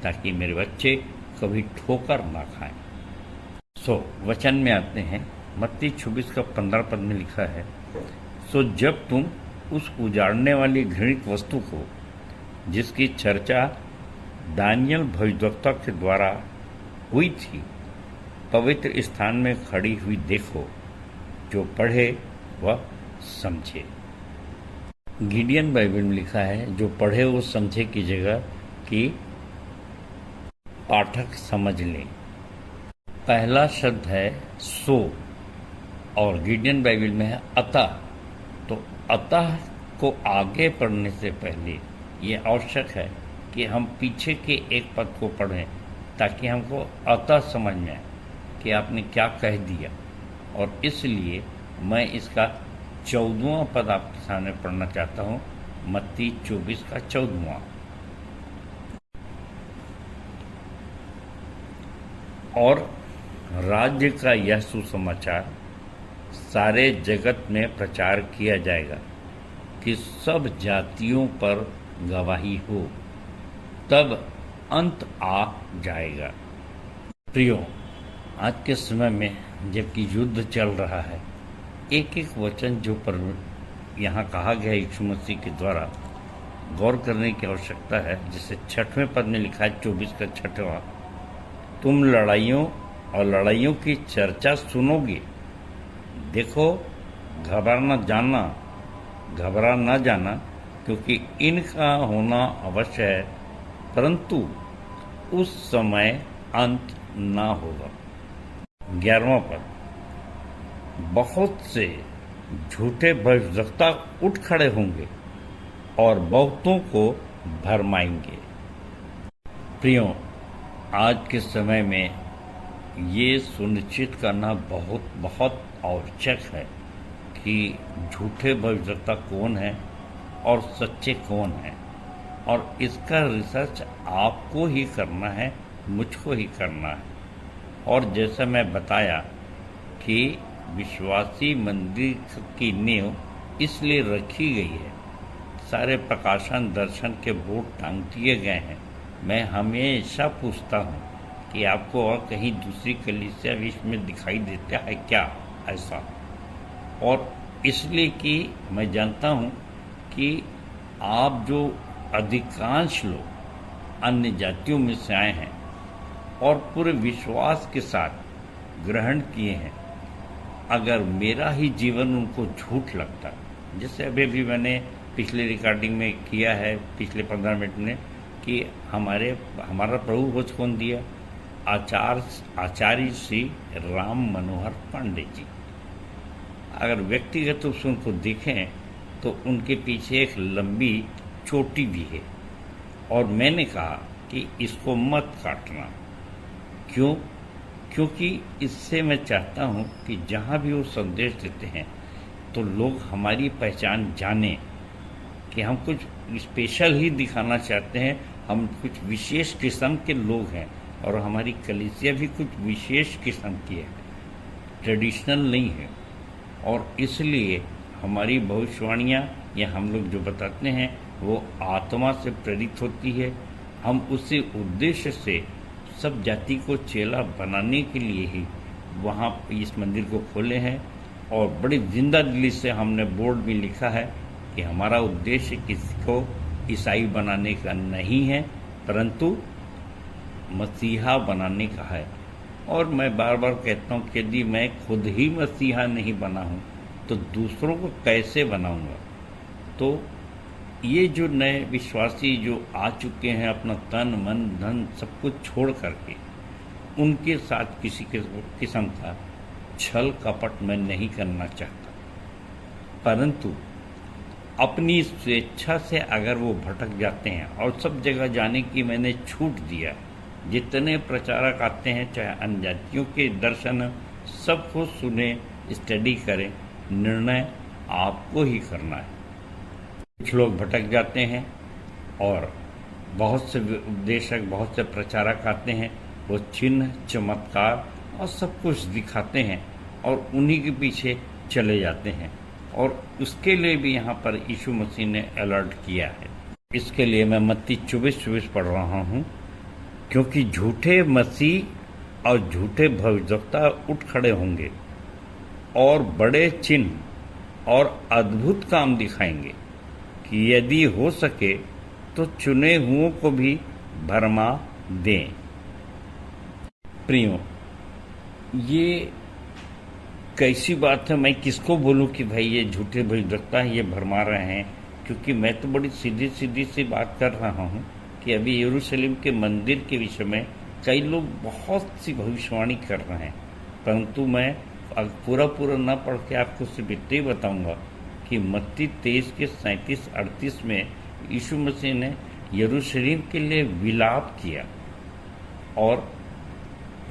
ताकि मेरे बच्चे कभी ठोकर ना खाएं। वचन में आते हैं। मत्ती 24:15 पद में लिखा है, जब तुम उस उजाड़ने वाली घृणित वस्तु को, जिसकी चर्चा दानियल भविष्यवक्ता के द्वारा हुई थी, पवित्र स्थान में खड़ी हुई देखो, जो पढ़े वह समझे। गिडियन बाइबल में लिखा है, जो पढ़े वो समझे की जगह कि पाठक समझ ले। पहला शब्द है सो, और गिडियन बाइबल में है अतः। तो अतः को आगे पढ़ने से पहले ये आवश्यक है कि हम पीछे के एक पद को पढ़ें, ताकि हमको अतः समझ में आए कि आपने क्या कह दिया। और इसलिए मैं इसका 14वां पद आपके सामने पढ़ना चाहता हूँ, मत्ती 24:14। और राज्य का यह सुसमाचार सारे जगत में प्रचार किया जाएगा कि सब जातियों पर गवाही हो, तब अंत आ जाएगा। प्रियो, आज के समय में जबकि युद्ध चल रहा है, एक एक वचन जो पर यहाँ कहा गया यीशु मसीह के द्वारा गौर करने की आवश्यकता है। जैसे 6वें पद में लिखा है, 24:6, तुम लड़ाइयों और लड़ाइयों की चर्चा सुनोगे, देखो घबरा न जाना, क्योंकि इनका होना अवश्य है, परंतु उस समय अंत ना होगा। 11वां पद, बहुत से झूठे भविष्यवक्ता उठ खड़े होंगे और बहुतों को भरमाएंगे। प्रियों, आज के समय में ये सुनिश्चित करना बहुत बहुत आवश्यक है कि झूठे भविष्यवक्ता कौन है और सच्चे कौन हैं, और इसका रिसर्च आपको ही करना है, मुझको ही करना है। और जैसा मैं बताया कि विश्वासी मंदिर की नींव इसलिए रखी गई है, सारे प्रकाशन दर्शन के बोर्ड टांग दिए गए हैं। मैं हमेशा पूछता हूँ कि आपको और कहीं दूसरी कलीसिया विश्व में दिखाई देता है क्या ऐसा? और इसलिए कि मैं जानता हूँ कि आप जो अधिकांश लोग अन्य जातियों में से आए हैं और पूरे विश्वास के साथ ग्रहण किए हैं, अगर मेरा ही जीवन उनको झूठ लगता, जैसे अभी भी मैंने पिछले रिकॉर्डिंग में किया है, पिछले 15 मिनट में, कि हमारा प्रभु भोज कौन दिया? आचार्य श्री राम मनोहर पांडे जी। अगर व्यक्तिगत रूप से उनको देखें तो उनके पीछे एक लंबी चोटी भी है, और मैंने कहा कि इसको मत काटना। क्यों? क्योंकि इससे मैं चाहता हूँ कि जहाँ भी वो संदेश देते हैं तो लोग हमारी पहचान जाने कि हम कुछ स्पेशल ही दिखाना चाहते हैं, हम कुछ विशेष किस्म के लोग हैं, और हमारी कलीसिया भी कुछ विशेष किस्म की है, ट्रेडिशनल नहीं है। और इसलिए हमारी भविष्यवाणियाँ या हम लोग जो बताते हैं वो आत्मा से प्रेरित होती है। हम उसी उद्देश्य से सब जाति को चेला बनाने के लिए ही वहाँ इस मंदिर को खोले हैं, और बड़ी जिंदा दिली से हमने बोर्ड में लिखा है कि हमारा उद्देश्य किसी को ईसाई बनाने का नहीं है, परंतु मसीहा बनाने का है। और मैं बार बार कहता हूँ कि यदि मैं खुद ही मसीहा नहीं बना हूँ तो दूसरों को कैसे बनाऊँगा? तो ये जो नए विश्वासी जो आ चुके हैं, अपना तन मन धन सब कुछ छोड़ करके, उनके साथ किसी किस्म का छल कपट मैं नहीं करना चाहता, परंतु अपनी स्वेच्छा से अगर वो भटक जाते हैं, और सब जगह जाने की मैंने छूट दिया, जितने प्रचारक आते हैं चाहे अन्य जातियों के दर्शन सबको सुने, स्टडी करें, निर्णय आपको ही करना है। कुछ लोग भटक जाते हैं और बहुत से उपदेशक, बहुत से प्रचारक आते हैं, वो चिन्ह चमत्कार और सब कुछ दिखाते हैं और उन्हीं के पीछे चले जाते हैं, और उसके लिए भी यहाँ पर यीशु मसीह ने अलर्ट किया है। इसके लिए मैं मत्ती 24:24 पढ़ रहा हूँ, क्योंकि झूठे मसीह और झूठे भविष्यवक्ता उठ खड़े होंगे और बड़े चिन्ह और अद्भुत काम दिखाएंगे कि यदि हो सके तो चुने हुओं को भी भरमा दें। प्रियो, ये कैसी बात है? मैं किसको बोलूं कि भाई ये झूठे भविष्यवक्ता हैं, ये भरमा रहे हैं? क्योंकि मैं तो बड़ी सीधी सीधी सी बात कर रहा हूँ कि अभी यरूशलेम के मंदिर के विषय में कई लोग बहुत सी भविष्यवाणी कर रहे हैं, परंतु मैं पूरा न पढ़ के आपको सिर्फ इतना ही बताऊँगा कि मत्ती 23 के 37-38 में यीशु मसीह ने यरूशलेम के लिए विलाप किया, और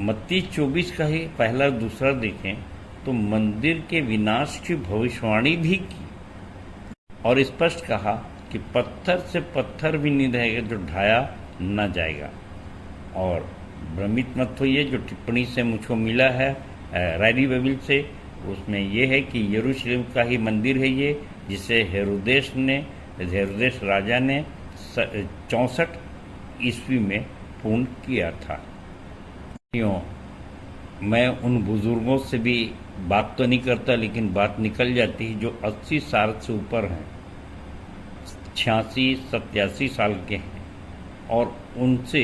मत्ती 24 का ही पहला दूसरा देखें तो मंदिर के विनाश की भविष्यवाणी भी की, और स्पष्ट कहा कि पत्थर से पत्थर भी नहीं रहेगा जो ढाया न जाएगा। और भ्रमित मत होइए, जो टिप्पणी से मुझको मिला है रायरी बाइबल से, उसमें यह है कि यरूशलेम का ही मंदिर है ये, जिसे हेरोदेस राजा ने 64 ईस्वी में पूर्ण किया था। क्यों? मैं उन बुजुर्गों से भी बात तो नहीं करता, लेकिन बात निकल जाती है जो 80 साल से ऊपर हैं, 86-87 साल के हैं, और उनसे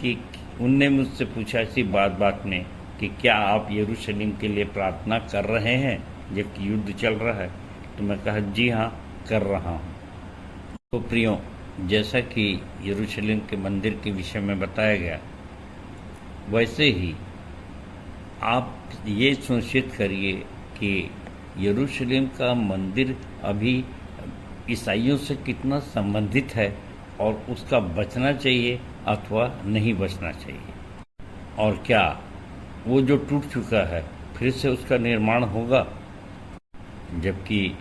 कि उनने मुझसे पूछा इसी बात में कि क्या आप यरूशलेम के लिए प्रार्थना कर रहे हैं जबकि युद्ध चल रहा है? तो मैं कहा जी हाँ, कर रहा हूँ। तो प्रियो, जैसा कि यरूशलेम के मंदिर के विषय में बताया गया, वैसे ही आप ये सुनिश्चित करिए कि यरूशलेम का मंदिर अभी ईसाइयों से कितना संबंधित है और उसका बचना चाहिए अथवा नहीं बचना चाहिए, और क्या वो जो टूट चुका है फिर से उसका निर्माण होगा। जबकि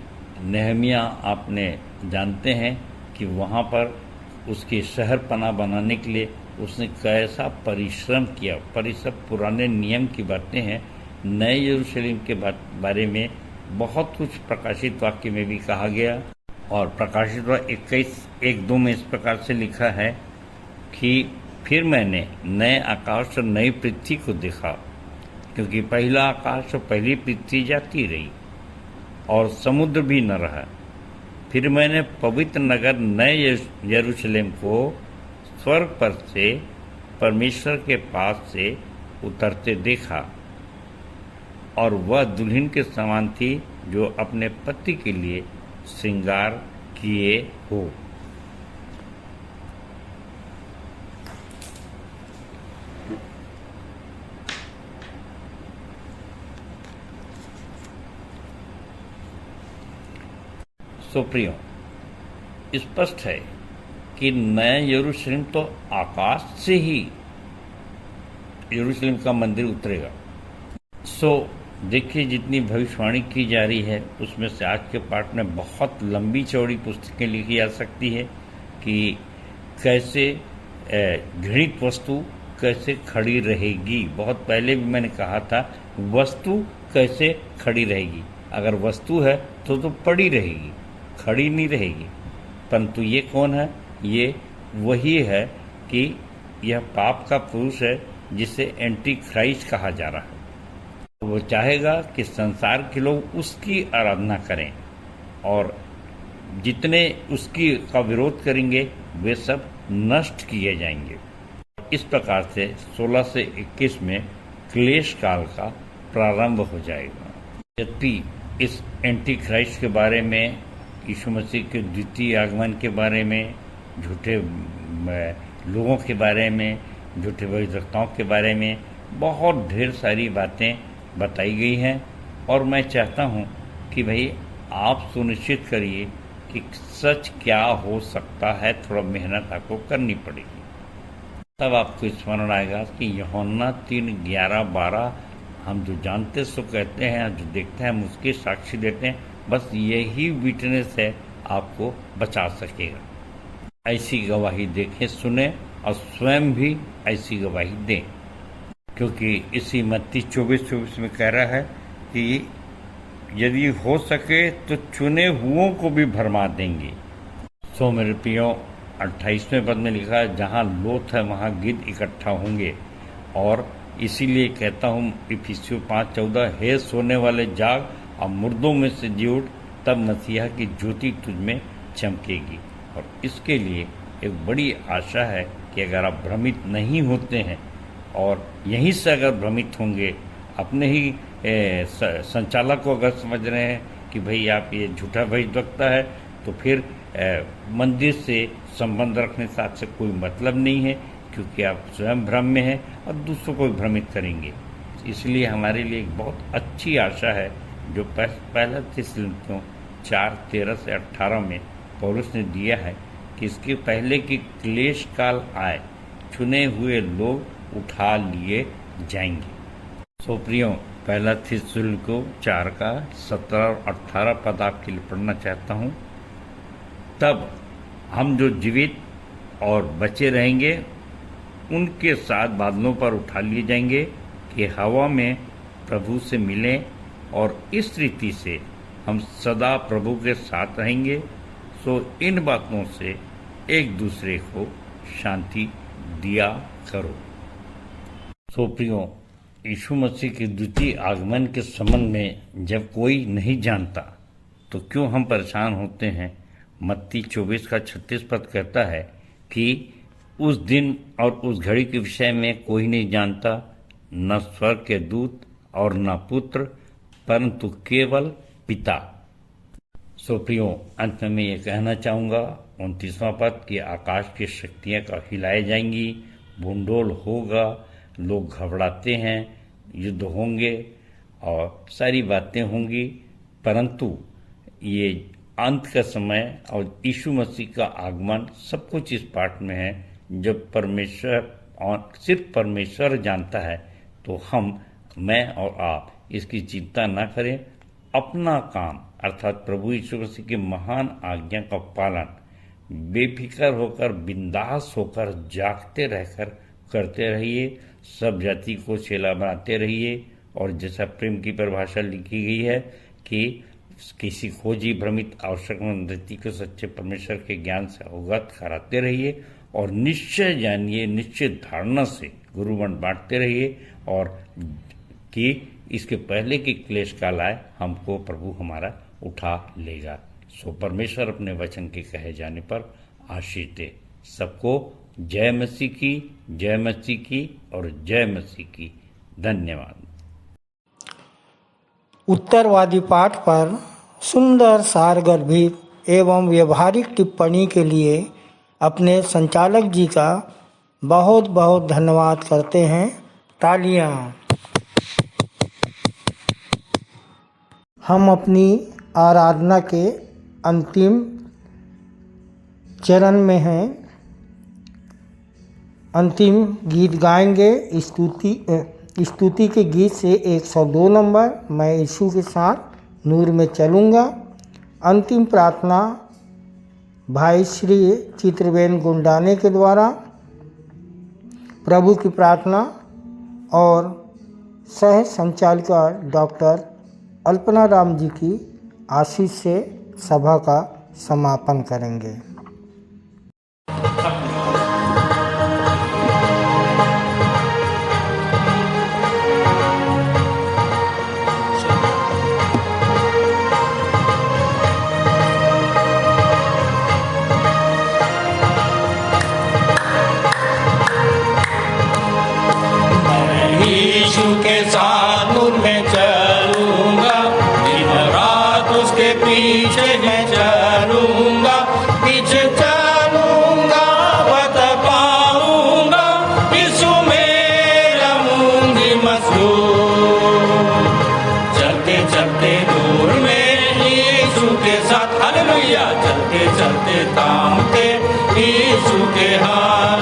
नेहमिया आपने जानते हैं कि वहाँ पर उसके शहर पना बनाने के लिए उसने कैसा परिश्रम किया। पर ये सब पुराने नियम की बातें हैं। नए यरूशलेम के बारे में बहुत कुछ प्रकाशित वाक्य में भी कहा गया, और प्रकाशित वाक्य 21:1-2 में इस प्रकार से लिखा है कि फिर मैंने नए आकाश और नई पृथ्वी को देखा, क्योंकि पहला आकाश और पहली पृथ्वी जाती रही और समुद्र भी न रहा। फिर मैंने पवित्र नगर नए यरूशलेम को स्वर्ग पर से परमेश्वर के पास से उतरते देखा, और वह दुल्हन के समान थी जो अपने पति के लिए श्रृंगार किए हो। सो प्रियो, स्पष्ट है कि नया यरूशलेम तो आकाश से ही यरूशलेम का मंदिर उतरेगा। सो देखिए, जितनी भविष्यवाणी की जा रही है उसमें से आज के पाठ में बहुत लंबी चौड़ी पुस्तकें लिखी जा सकती है कि कैसे घृणित वस्तु कैसे खड़ी रहेगी। बहुत पहले भी मैंने कहा था, वस्तु कैसे खड़ी रहेगी। अगर वस्तु है तो पड़ी रहेगी, खड़ी नहीं रहेगी। परंतु ये कौन है? ये वही है कि यह पाप का पुरुष है जिसे एंटी क्राइस्ट कहा जा रहा है। वो चाहेगा कि संसार के लोग उसकी आराधना करें, और जितने उसकी का विरोध करेंगे वे सब नष्ट किए जाएंगे। इस प्रकार से 16 से 21 में क्लेश काल का प्रारंभ हो जाएगा। यद्यपि इस एंटी क्राइस्ट के बारे में, यीशु मसीह के द्वितीय आगमन के बारे में, झूठे लोगों के बारे में, झूठे भविष्यवक्ताओं के बारे में बहुत ढेर सारी बातें बताई गई हैं, और मैं चाहता हूं कि भाई आप सुनिश्चित करिए कि सच क्या हो सकता है। थोड़ा मेहनत आपको करनी पड़ेगी, तब आपको स्मरण आएगा कि यूहन्ना 3:11-12 हम जो जानते सो कहते हैं, जो देखते हैं हम उसके साक्षी देते हैं। बस यही विटनेस है आपको बचा सकेगा। ऐसी गवाही देखें, सुने और स्वयं भी ऐसी गवाही दें, क्योंकि इसी मत्ती 24:24 में कह रहा है कि यदि हो सके तो चुने हुओं को भी भरमा देंगे। सो मेरे प्रियो, 28वें पद में लिखा है, जहाँ लोथ है वहाँ गिद्ध इकट्ठा होंगे। और इसीलिए कहता हूँ इफिसियों 5:14, हे सोने वाले जाग और मुर्दों में से जी उठ, तब मसीहा की ज्योति तुझ में चमकेगी। और इसके लिए एक बड़ी आशा है कि अगर आप भ्रमित नहीं होते हैं, और यहीं से अगर भ्रमित होंगे, अपने ही संचालक को अगर समझ रहे हैं कि भाई आप ये झूठा भविष्यवक्ता है, तो फिर मंदिर से संबंध रखने से आपसे कोई मतलब नहीं है, क्योंकि आप स्वयं भ्रम में हैं और दूसरों को भी भ्रमित करेंगे। इसलिए हमारे लिए एक बहुत अच्छी आशा है जो पहला थिस्सलुनीकियों 4:13 से 18 में पौलुस ने दिया है कि इसके पहले कि क्लेश काल आए, चुने हुए लोग उठा लिए जाएंगे। सो प्रियो, पहला थिस्सलुनीकियों 4 का 17 और 18 पद आपके लिए पढ़ना चाहता हूँ। तब हम जो जीवित और बचे रहेंगे उनके साथ बादलों पर उठा लिए जाएंगे कि हवा में प्रभु से मिलें, और इस रीति से हम सदा प्रभु के साथ रहेंगे। सो इन बातों से एक दूसरे को शांति दिया करो। सो प्रियो, यीशु मसीह के द्वितीय आगमन के संबंध में जब कोई नहीं जानता तो क्यों हम परेशान होते हैं। मत्ती 24 का 36 पद कहता है कि उस दिन और उस घड़ी के विषय में कोई नहीं जानता, न स्वर्ग के दूत और न पुत्र, परंतु केवल पिता। सो प्रियो, अंत में ये कहना चाहूँगा 29वां पद कि आकाश की शक्तियाँ का हिलाए जाएंगी, भूंडोल होगा, लोग घबराते हैं, युद्ध होंगे और सारी बातें होंगी, परंतु ये अंत का समय और यीशु मसीह का आगमन सब कुछ इस पाठ में है। जब परमेश्वर और सिर्फ परमेश्वर जानता है तो मैं और आप इसकी चिंता ना करें। अपना काम अर्थात प्रभु यीशु मसीह की महान आज्ञा का पालन बेफिक्र होकर, बिंदास होकर, जागते रहकर करते रहिए। सब जाति को चेला बनाते रहिए। और जैसा प्रेम की परिभाषा लिखी गई है कि किसी खोजी भ्रमित आवश्यक व्यक्ति को सच्चे परमेश्वर के ज्ञान से अवगत कराते रहिए और निश्चय जानिए, निश्चित धारणा से गुरुवंड बांटते रहिए और कि इसके पहले कि क्लेश काल आए हमको प्रभु हमारा उठा लेगा। सो परमेश्वर अपने वचन के कहे जाने पर आशीष दे। सबको जय मसीह की, जय मसीह की और जय मसीह की। धन्यवाद। उत्तरवादी पाठ पर सुंदर सारगर्भित एवं व्यवहारिक टिप्पणी के लिए अपने संचालक जी का बहुत बहुत धन्यवाद करते हैं। तालियां। हम अपनी आराधना के अंतिम चरण में हैं। अंतिम गीत गाएंगे स्तुति के गीत से 102 नंबर, मैं यीशु के साथ नूर में चलूँगा। अंतिम प्रार्थना भाई श्री चित्रबेन गुंडाने के द्वारा प्रभु की प्रार्थना और सह संचालिका डॉक्टर अल्पना राम जी की आशीष से सभा का समापन करेंगे। यीशु के साथ नूर में चलूंगा, दिन रात उसके पीछे मैं चलूंगा, पीछे चलूंगा बता पाऊंगा, यीशु मेरा मुंगी मसरूर। चलते चलते नूर में यीशु के साथ, हालेलुया, चलते चलते थामते यीशु के हाथ,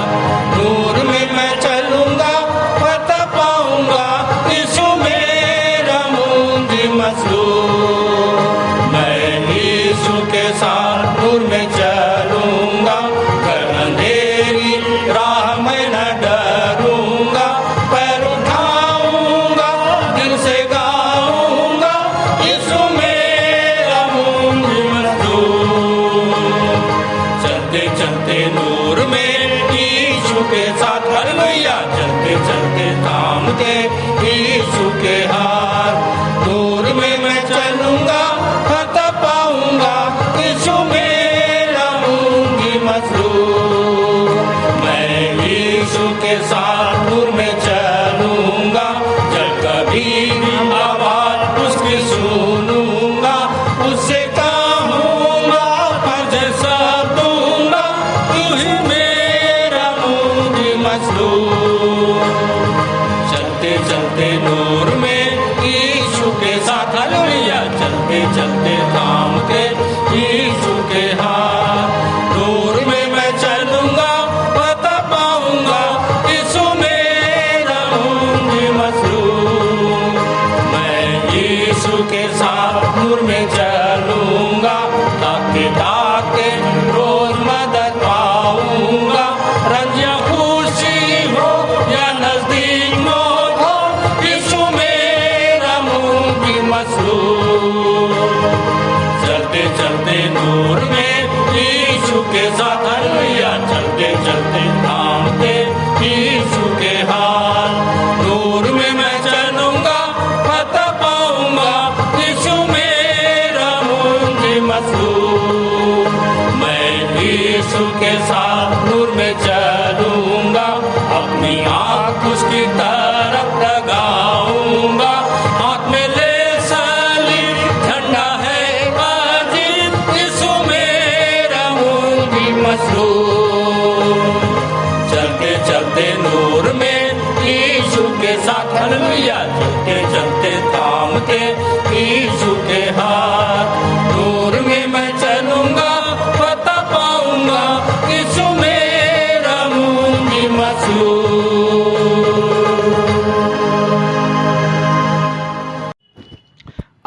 नूर में मैं चलूंगा बता पाऊंगा, यीशु मेरा मुंगी मसरूर। मैं यीशु के साथ नूर में चलूंगा, कर अंधेरी राह मैं न डरूंगा, पैर उठाऊंगा दिल से गाऊंगा, यीशु मेरा मुंगी मसरूर। चलते चलते नूर में यीशु के साथ, हालेलुया, चलते चलते थामते यीशु के हाथ, नूर में मैं चलूंगा बता पाऊंगा, यीशु मेरा मुंगी मसरूर। मैं यीशु के साथ नूर में चलूंगा, जब कभी भी आवाज उसकी सुनूंगा, उससे कहूंगा फर्ज सब दूंगा, तू ही मेरा मुंगी मसरूर। चलते चलते नूर में यीशु के साथ, हालेलुया, चलते चलते थामते यीशु के हाथ, नूर में मैं चलूंगा बता पाऊंगा, यीशु मेरा मुंगी मसरूर। मैं यीशु के साथ नूर में चलूंगा, ताके ताके रोज मदद पाऊंगा, रंजिया खुशी हो या नजदीक मौत हो, यीशु मेरा मुंगी मसरूर। चलते चलते नूर में यीशु के साथ, हालेलुया, चलते चलते थामते यीशु के हाथ, नूर में मैं चलूंगा बता पाऊंगा, यीशु मेरा मुंगी मसरूर। मैं यीशु के साथ नूर में चलूंगा, अपनी आँख उसकी तरफ लगाऊंगा, हाथ में ले सलीब झंडा है अजीब, यीशु मेरा मुंगी मसरूर। चलते चलते नूर में यीशु के साथ, हालेलुया, चलते चलते थामते यीशु के हाथ, नूर में मैं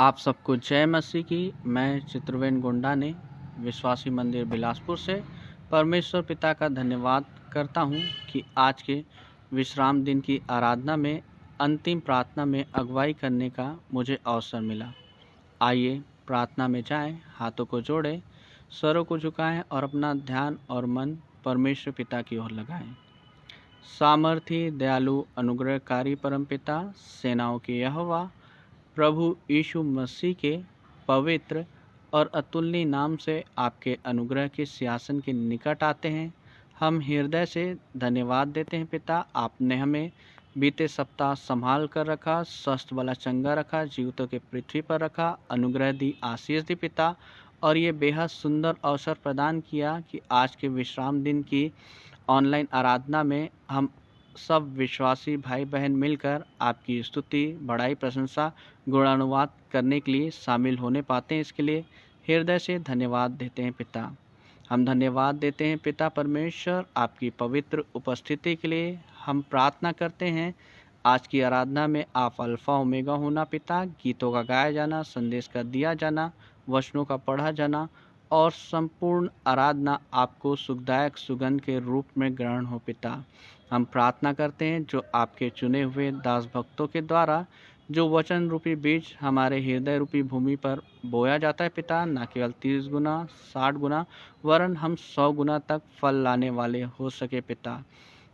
आप सबको जय मसीह की। मैं चित्रवेन गुंडा ने विश्वासी मंदिर बिलासपुर से परमेश्वर पिता का धन्यवाद करता हूं कि आज के विश्राम दिन की आराधना में अंतिम प्रार्थना में अगुवाई करने का मुझे अवसर मिला। आइए प्रार्थना में जाएं, हाथों को जोड़ें, सरों को झुकाएं और अपना ध्यान और मन परमेश्वर पिता की ओर लगाएं। सामर्थी, दयालु, अनुग्रहकारी परमपिता, सेनाओं के यहोवा, प्रभु यीशु मसीह के पवित्र और अतुलनीय नाम से आपके अनुग्रह के सिंहासन के निकट आते हैं। हम हृदय से धन्यवाद देते हैं पिता, आपने हमें बीते सप्ताह संभाल कर रखा, स्वस्थ वाला चंगा रखा, जीवितों के पृथ्वी पर रखा, अनुग्रह दी, आशीष दी पिता, और ये बेहद सुंदर अवसर प्रदान किया कि आज के विश्राम दिन की ऑनलाइन आराधना में हम सब विश्वासी भाई बहन मिलकर आपकी स्तुति, बड़ाई, प्रशंसा, गुणानुवाद करने के लिए शामिल होने पाते हैं। इसके लिए हृदय से धन्यवाद देते हैं पिता। हम धन्यवाद देते हैं पिता परमेश्वर आपकी पवित्र उपस्थिति के लिए। हम प्रार्थना करते हैं आज की आराधना में आप अल्फा ओमेगा होना पिता, गीतों का गाया जाना, संदेश का दिया जाना, वचनों का पढ़ा जाना और संपूर्ण आराधना आपको सुखदायक सुगंध के रूप में ग्रहण हो पिता। हम प्रार्थना करते हैं जो आपके चुने हुए दास भक्तों के द्वारा जो वचन रूपी बीज हमारे हृदय रूपी भूमि पर बोया जाता है पिता, न केवल 30 गुना 60 गुना वरन हम 100 गुना तक फल लाने वाले हो सके पिता।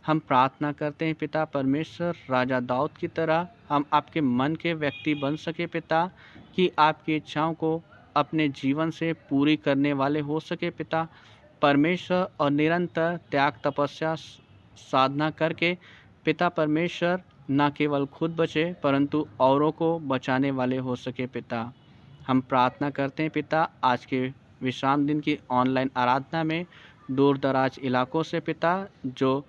हम प्रार्थना करते हैं पिता परमेश्वर, राजा दाऊद की तरह हम आपके मन के व्यक्ति बन सके पिता, कि आपकी इच्छाओं को अपने जीवन से पूरी करने वाले हो सके पिता परमेश्वर, और निरंतर त्याग तपस्या साधना करके पिता परमेश्वर न केवल खुद बचे परंतु औरों को बचाने वाले हो सके पिता। हम प्रार्थना करते हैं पिता आज के विश्राम दिन की ऑनलाइन आराधना में दूर दराज इलाकों से पिता जो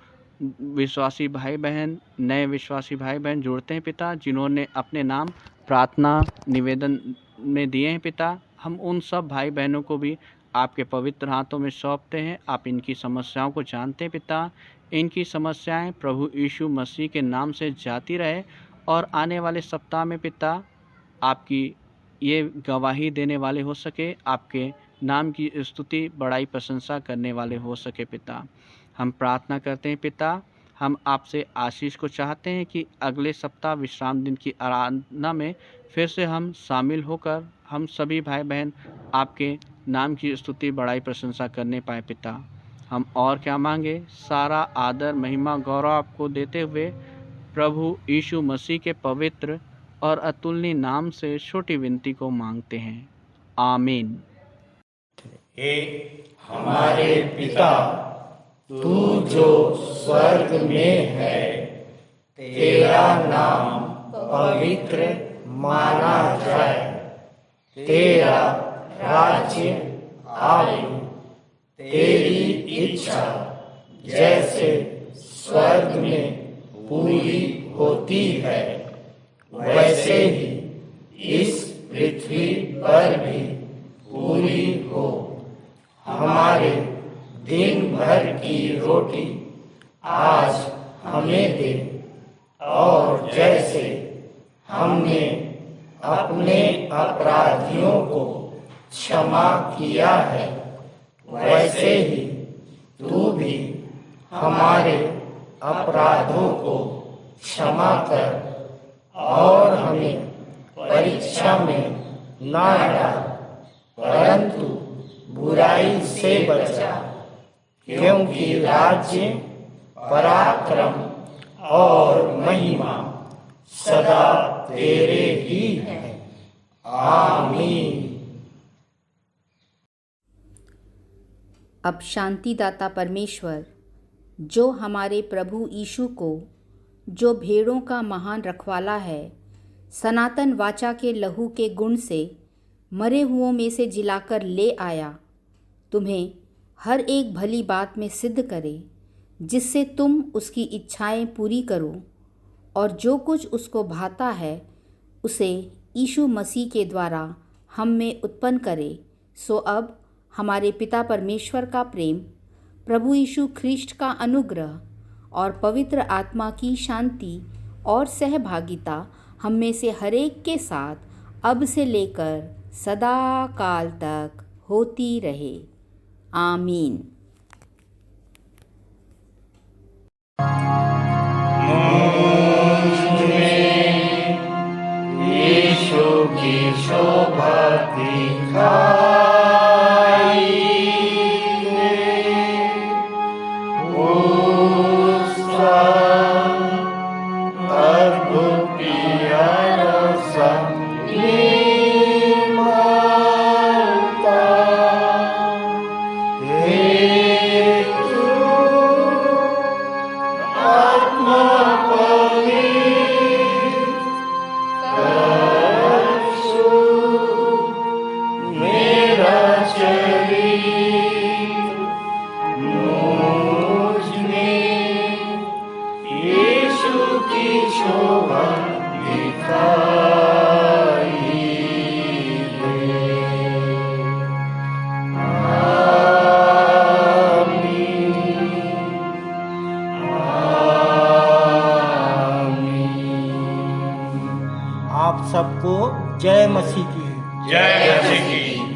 विश्वासी भाई बहन, नए विश्वासी भाई बहन जुड़ते हैं पिता, जिन्होंने अपने नाम प्रार्थना निवेदन में दिए हैं पिता, हम उन सब भाई बहनों को भी आपके पवित्र हाथों में सौंपते हैं। आप इनकी समस्याओं को जानते हैं पिता, इनकी समस्याएं प्रभु यीशु मसीह के नाम से जाती रहे और आने वाले सप्ताह में पिता आपकी ये गवाही देने वाले हो सके, आपके नाम की स्तुति, बड़ाई, प्रशंसा करने वाले हो सके पिता। हम प्रार्थना करते हैं पिता, हम आपसे आशीष को चाहते हैं कि अगले सप्ताह विश्राम दिन की आराधना में फिर से हम शामिल होकर हम सभी भाई बहन आपके नाम की स्तुति, बड़ाई, प्रशंसा करने पाए पिता। हम और क्या मांगे, सारा आदर, महिमा, गौरव आपको देते हुए प्रभु यीशु मसीह के पवित्र और अतुलनीय नाम से छोटी विनती को मांगते हैं, आमीन। हे हमारे पिता, तू जो स्वर्ग में है, तेरा नाम पवित्र माना जाए, तेरा राज्य आए, तेरी इच्छा जैसे स्वर्ग में पूरी होती है वैसे ही इस पृथ्वी पर भी पूरी हो। हमारे दिन भर की रोटी आज हमें दे, और जैसे हमने अपने अपराधियों को क्षमा किया है वैसे ही तू भी हमारे अपराधों को क्षमा कर, और हमें परीक्षा में ना डाल परंतु बुराई से बचा, क्योंकि राज्य, पराक्रम और महिमा सदा तेरे ही है, आमीन। अब शांतिदाता परमेश्वर जो हमारे प्रभु यीशु को, जो भेड़ों का महान रखवाला है, सनातन वाचा के लहू के गुण से मरे हुओं में से जिलाकर ले आया, तुम्हें हर एक भली बात में सिद्ध करे, जिससे तुम उसकी इच्छाएं पूरी करो, और जो कुछ उसको भाता है उसे यीशु मसीह के द्वारा हम में उत्पन्न करे। सो अब हमारे पिता परमेश्वर का प्रेम, प्रभु यीशु ख्रीष्ट का अनुग्रह और पवित्र आत्मा की शांति और सहभागिता हम में से हरेक के साथ अब से लेकर सदा काल तक होती रहे। आमीन। यीशु की शोभा दिखाई उसका अद्भुत प्यारा सा निर्मलता हेतु आत्मा आप सबको जय मसीह की। जय मसीह की।